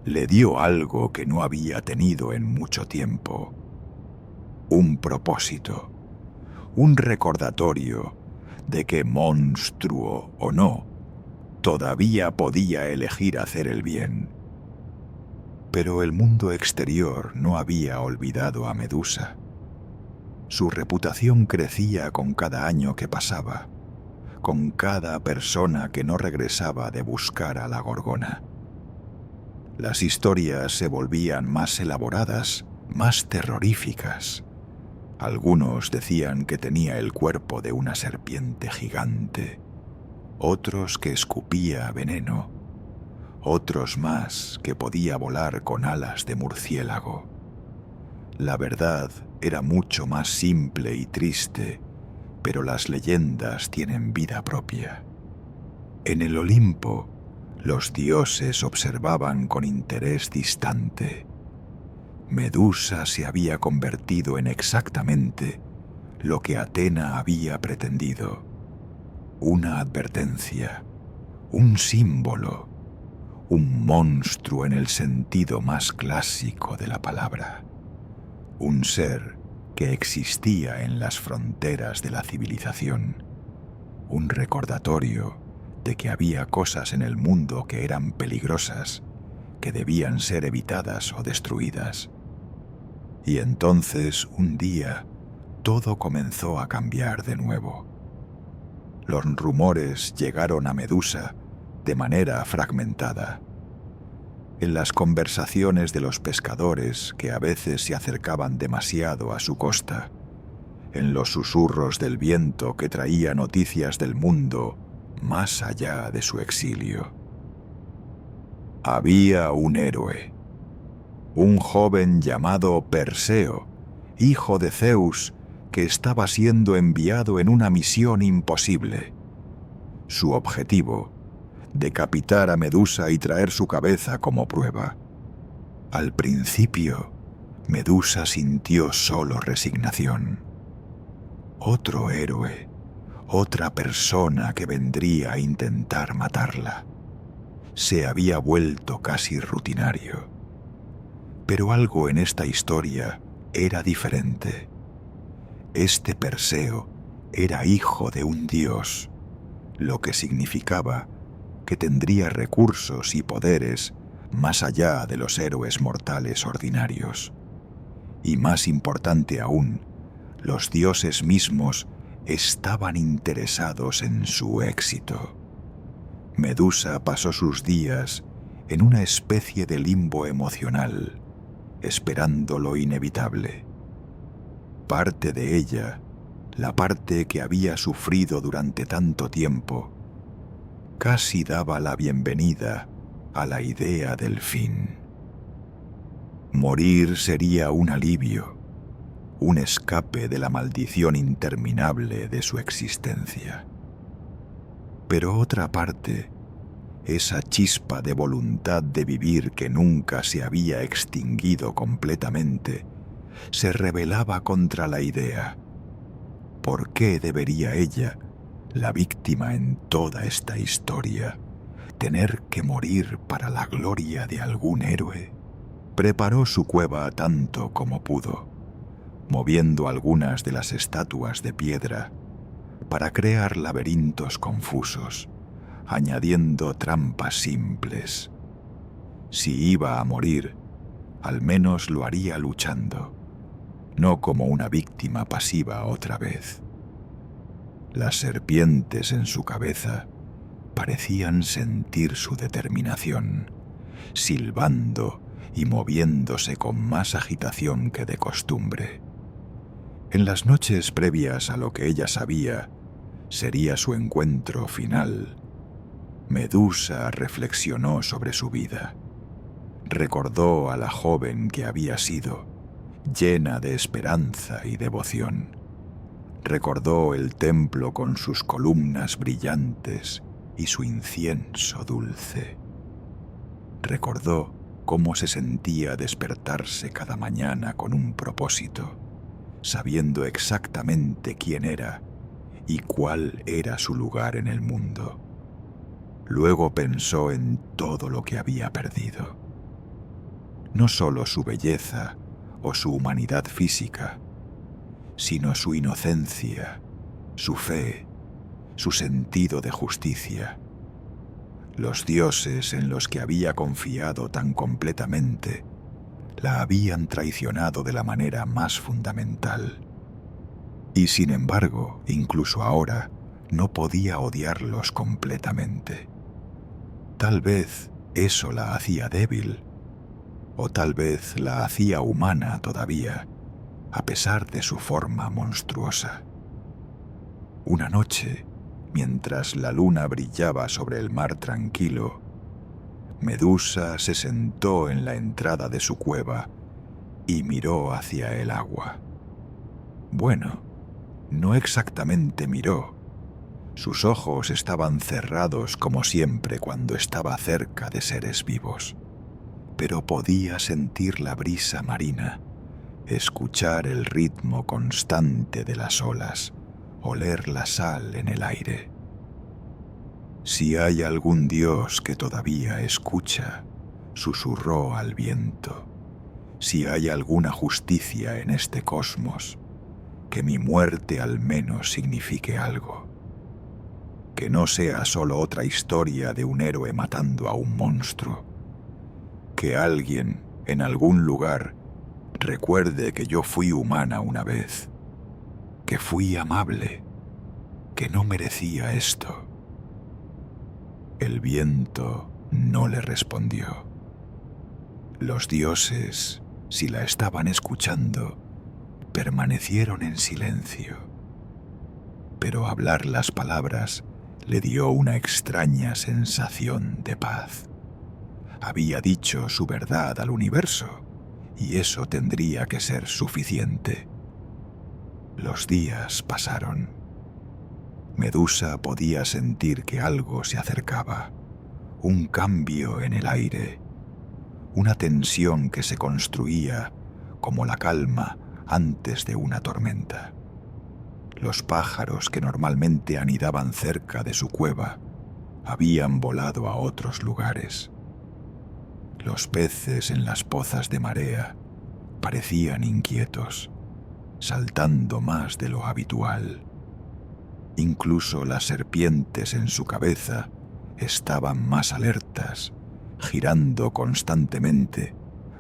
le dio algo que no había tenido en mucho tiempo: un propósito, un recordatorio de que, monstruo o no, todavía podía elegir hacer el bien. Pero el mundo exterior no había olvidado a Medusa. Su reputación crecía con cada año que pasaba, con cada persona que no regresaba de buscar a la Gorgona. Las historias se volvían más elaboradas, más terroríficas. Algunos decían que tenía el cuerpo de una serpiente gigante, otros que escupía veneno, otros más que podía volar con alas de murciélago. La verdad era mucho más simple y triste, pero las leyendas tienen vida propia. En el Olimpo, los dioses observaban con interés distante. Medusa se había convertido en exactamente lo que Atena había pretendido: una advertencia, un símbolo, un monstruo en el sentido más clásico de la palabra, un ser que existía en las fronteras de la civilización, un recordatorio de que había cosas en el mundo que eran peligrosas, que debían ser evitadas o destruidas. Y entonces, un día, todo comenzó a cambiar de nuevo. Los rumores llegaron a Medusa de manera fragmentada. En las conversaciones de los pescadores que a veces se acercaban demasiado a su costa, en los susurros del viento que traía noticias del mundo más allá de su exilio. Había un héroe, un joven llamado Perseo, hijo de Zeus, que estaba siendo enviado en una misión imposible. Su objetivo: decapitar a Medusa y traer su cabeza como prueba. Al principio, Medusa sintió solo resignación. Otro héroe, otra persona que vendría a intentar matarla. Se había vuelto casi rutinario. Pero algo en esta historia era diferente. Este Perseo era hijo de un dios, lo que significaba que tendría recursos y poderes más allá de los héroes mortales ordinarios. Y más importante aún, los dioses mismos estaban interesados en su éxito. Medusa pasó sus días en una especie de limbo emocional, esperando lo inevitable. Parte de ella, la parte que había sufrido durante tanto tiempo, casi daba la bienvenida a la idea del fin. Morir sería un alivio, un escape de la maldición interminable de su existencia. Pero otra parte, esa chispa de voluntad de vivir que nunca se había extinguido completamente, se rebelaba contra la idea. ¿Por qué debería ella, la víctima en toda esta historia, tener que morir para la gloria de algún héroe? Preparó su cueva tanto como pudo. moviendo algunas de las estatuas de piedra para crear laberintos confusos, añadiendo trampas simples. Si iba a morir, al menos lo haría luchando, no como una víctima pasiva otra vez. Las serpientes en su cabeza parecían sentir su determinación, silbando y moviéndose con más agitación que de costumbre. En las noches previas a lo que ella sabía sería su encuentro final, Medusa reflexionó sobre su vida. Recordó a la joven que había sido, llena de esperanza y devoción. Recordó el templo con sus columnas brillantes y su incienso dulce. Recordó cómo se sentía despertarse cada mañana con un propósito, sabiendo exactamente quién era y cuál era su lugar en el mundo. Luego pensó en todo lo que había perdido. No solo su belleza o su humanidad física, sino su inocencia, su fe, su sentido de justicia. Los dioses en los que había confiado tan completamente la habían traicionado de la manera más fundamental. Y sin embargo, incluso ahora, no podía odiarlos completamente. Tal vez eso la hacía débil, o tal vez la hacía humana todavía, a pesar de su forma monstruosa. Una noche, mientras la luna brillaba sobre el mar tranquilo, Medusa se sentó en la entrada de su cueva y miró hacia el agua. Bueno, no exactamente miró. Sus ojos estaban cerrados como siempre cuando estaba cerca de seres vivos, pero podía sentir la brisa marina, escuchar el ritmo constante de las olas, oler la sal en el aire. Si hay algún dios que todavía escucha, susurró al viento, si hay alguna justicia en este cosmos, que mi muerte al menos signifique algo. Que no sea solo otra historia de un héroe matando a un monstruo. Que alguien, en algún lugar, recuerde que yo fui humana una vez, que fui amable, que no merecía esto. El viento no le respondió. Los dioses, si la estaban escuchando, permanecieron en silencio. Pero hablar las palabras le dio una extraña sensación de paz. Había dicho su verdad al universo, y eso tendría que ser suficiente. Los días pasaron. Medusa podía sentir que algo se acercaba, un cambio en el aire, una tensión que se construía como la calma antes de una tormenta. Los pájaros que normalmente anidaban cerca de su cueva habían volado a otros lugares. Los peces en las pozas de marea parecían inquietos, saltando más de lo habitual. Incluso las serpientes en su cabeza estaban más alertas, girando constantemente,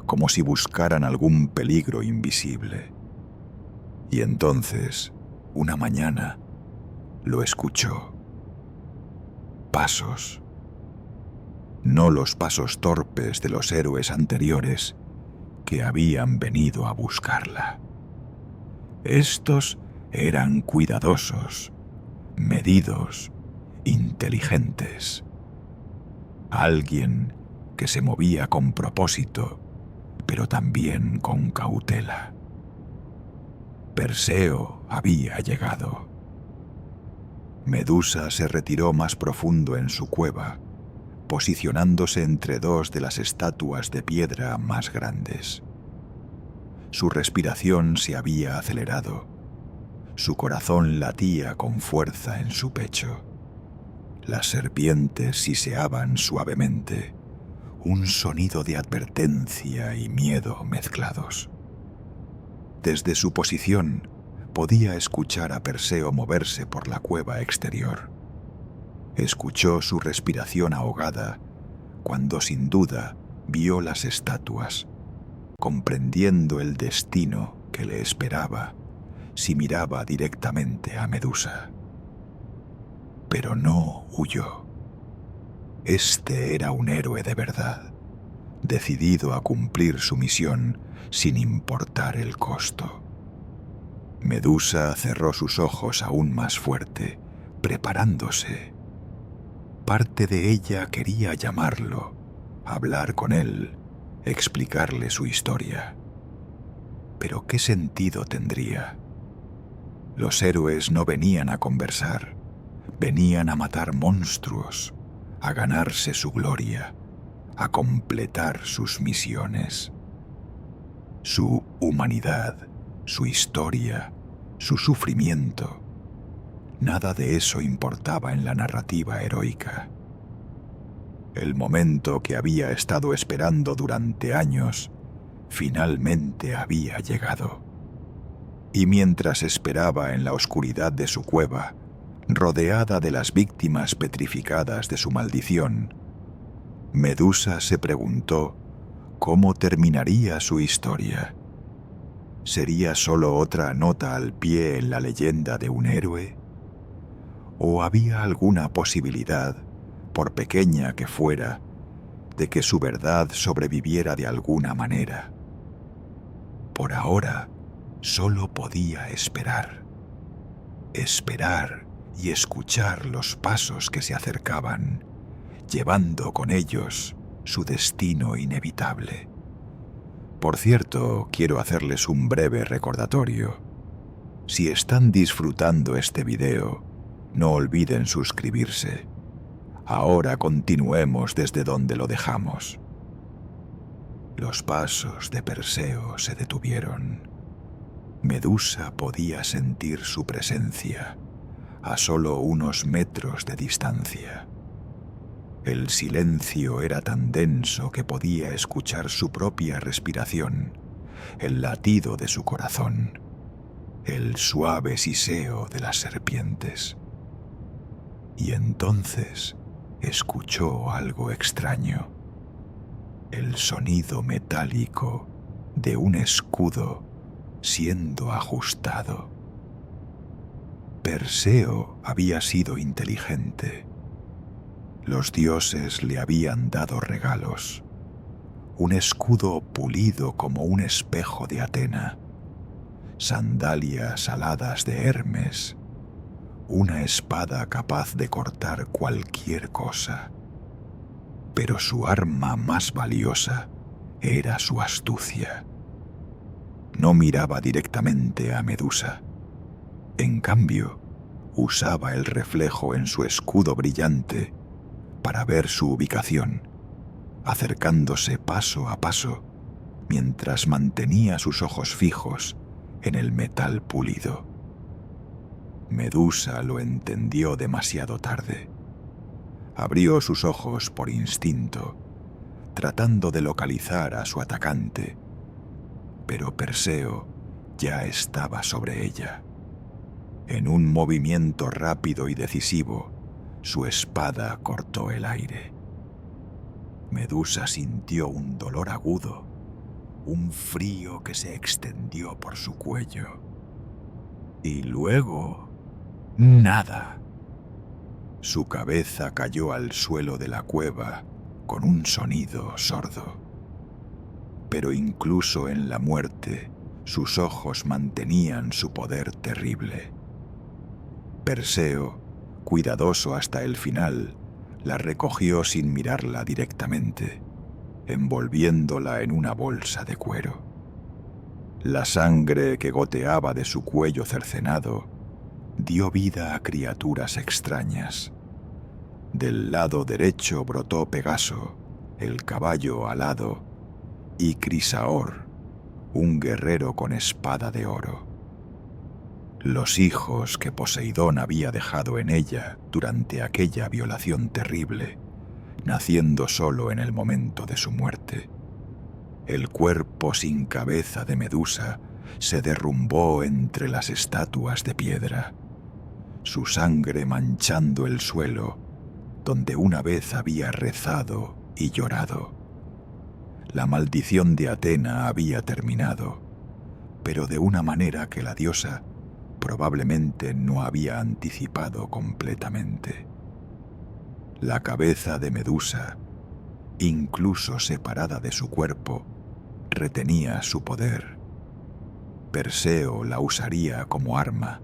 como si buscaran algún peligro invisible. Y entonces, una mañana, lo escuchó. Pasos. No los pasos torpes de los héroes anteriores que habían venido a buscarla. Estos eran cuidadosos, medidos, inteligentes. Alguien que se movía con propósito, pero también con cautela. Perseo había llegado. Medusa se retiró más profundo en su cueva, posicionándose entre dos de las estatuas de piedra más grandes. Su respiración se había acelerado. Su corazón latía con fuerza en su pecho. Las serpientes siseaban suavemente, un sonido de advertencia y miedo mezclados. Desde su posición podía escuchar a Perseo moverse por la cueva exterior. Escuchó su respiración ahogada cuando sin duda vio las estatuas, comprendiendo el destino que le esperaba si miraba directamente a Medusa. Pero no huyó. Este era un héroe de verdad, decidido a cumplir su misión sin importar el costo. Medusa cerró sus ojos aún más fuerte, preparándose. Parte de ella quería llamarlo, hablar con él, explicarle su historia. Pero ¿qué sentido tendría? Los héroes no venían a conversar, venían a matar monstruos, a ganarse su gloria, a completar sus misiones. Su humanidad, su historia, su sufrimiento, nada de eso importaba en la narrativa heroica. El momento que había estado esperando durante años finalmente había llegado. Y mientras esperaba en la oscuridad de su cueva, rodeada de las víctimas petrificadas de su maldición, Medusa se preguntó cómo terminaría su historia. ¿Sería solo otra nota al pie en la leyenda de un héroe? ¿O había alguna posibilidad, por pequeña que fuera, de que su verdad sobreviviera de alguna manera? Por ahora, solo podía esperar. Esperar y escuchar los pasos que se acercaban, llevando con ellos su destino inevitable. Por cierto, quiero hacerles un breve recordatorio. Si están disfrutando este video, no olviden suscribirse. Ahora continuemos desde donde lo dejamos. Los pasos de Perseo se detuvieron. Medusa podía sentir su presencia a solo unos metros de distancia. El silencio era tan denso que podía escuchar su propia respiración, el latido de su corazón, el suave siseo de las serpientes. Y entonces escuchó algo extraño, el sonido metálico de un escudo siendo ajustado. Perseo había sido inteligente. Los dioses le habían dado regalos. Un escudo pulido como un espejo de Atena, sandalias aladas de Hermes, una espada capaz de cortar cualquier cosa. Pero su arma más valiosa era su astucia. No miraba directamente a Medusa. En cambio, usaba el reflejo en su escudo brillante para ver su ubicación, acercándose paso a paso mientras mantenía sus ojos fijos en el metal pulido. Medusa lo entendió demasiado tarde. Abrió sus ojos por instinto, tratando de localizar a su atacante, pero Perseo ya estaba sobre ella. En un movimiento rápido y decisivo, su espada cortó el aire. Medusa sintió un dolor agudo, un frío que se extendió por su cuello. Y luego, nada. Su cabeza cayó al suelo de la cueva con un sonido sordo. Pero incluso en la muerte, sus ojos mantenían su poder terrible. Perseo, cuidadoso hasta el final, la recogió sin mirarla directamente, envolviéndola en una bolsa de cuero. La sangre que goteaba de su cuello cercenado dio vida a criaturas extrañas. Del lado derecho brotó Pegaso, el caballo alado, y Crisaor, un guerrero con espada de oro. Los hijos que Poseidón había dejado en ella durante aquella violación terrible, naciendo solo en el momento de su muerte. El cuerpo sin cabeza de Medusa se derrumbó entre las estatuas de piedra, su sangre manchando el suelo donde una vez había rezado y llorado. La maldición de Atena había terminado, pero de una manera que la diosa probablemente no había anticipado completamente. La cabeza de Medusa, incluso separada de su cuerpo, retenía su poder. Perseo la usaría como arma,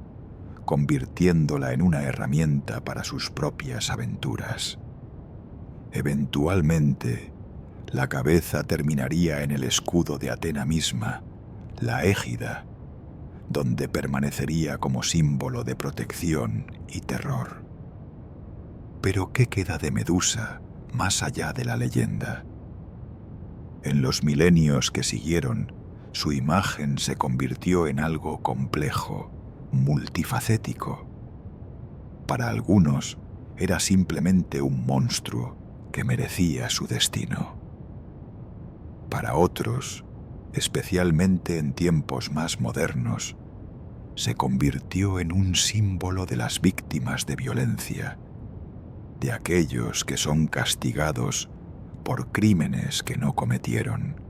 convirtiéndola en una herramienta para sus propias aventuras. Eventualmente, la cabeza terminaría en el escudo de Atena misma, la égida, donde permanecería como símbolo de protección y terror. Pero ¿qué queda de Medusa más allá de la leyenda? En los milenios que siguieron, su imagen se convirtió en algo complejo, multifacético. Para algunos, era simplemente un monstruo que merecía su destino. Para otros, especialmente en tiempos más modernos, se convirtió en un símbolo de las víctimas de violencia, de aquellos que son castigados por crímenes que no cometieron,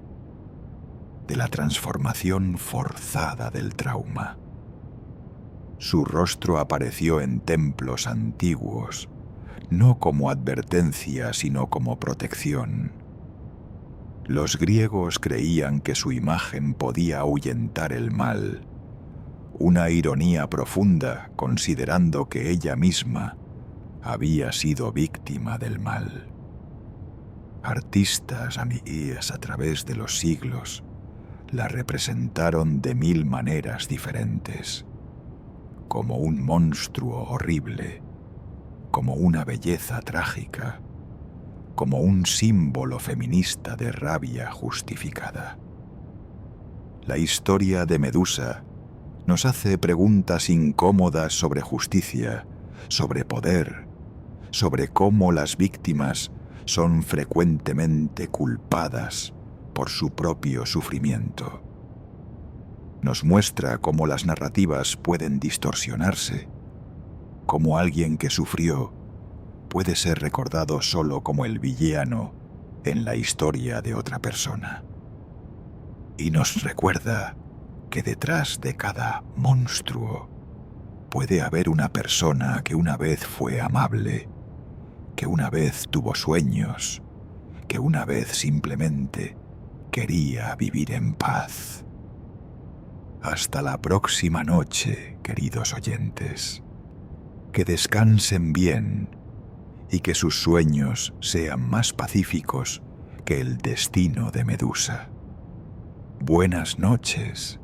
de la transformación forzada del trauma. Su rostro apareció en templos antiguos, no como advertencia, sino como protección. Los griegos creían que su imagen podía ahuyentar el mal, una ironía profunda considerando que ella misma había sido víctima del mal. Artistas amiíes a través de los siglos la representaron de 1000 maneras diferentes, como un monstruo horrible, como una belleza trágica, como un símbolo feminista de rabia justificada. La historia de Medusa nos hace preguntas incómodas sobre justicia, sobre poder, sobre cómo las víctimas son frecuentemente culpadas por su propio sufrimiento. Nos muestra cómo las narrativas pueden distorsionarse, cómo alguien que sufrió puede ser recordado solo como el villano en la historia de otra persona. Y nos recuerda que detrás de cada monstruo puede haber una persona que una vez fue amable, que una vez tuvo sueños, que una vez simplemente quería vivir en paz. Hasta la próxima noche, queridos oyentes. Que descansen bien y que sus sueños sean más pacíficos que el destino de Medusa. Buenas noches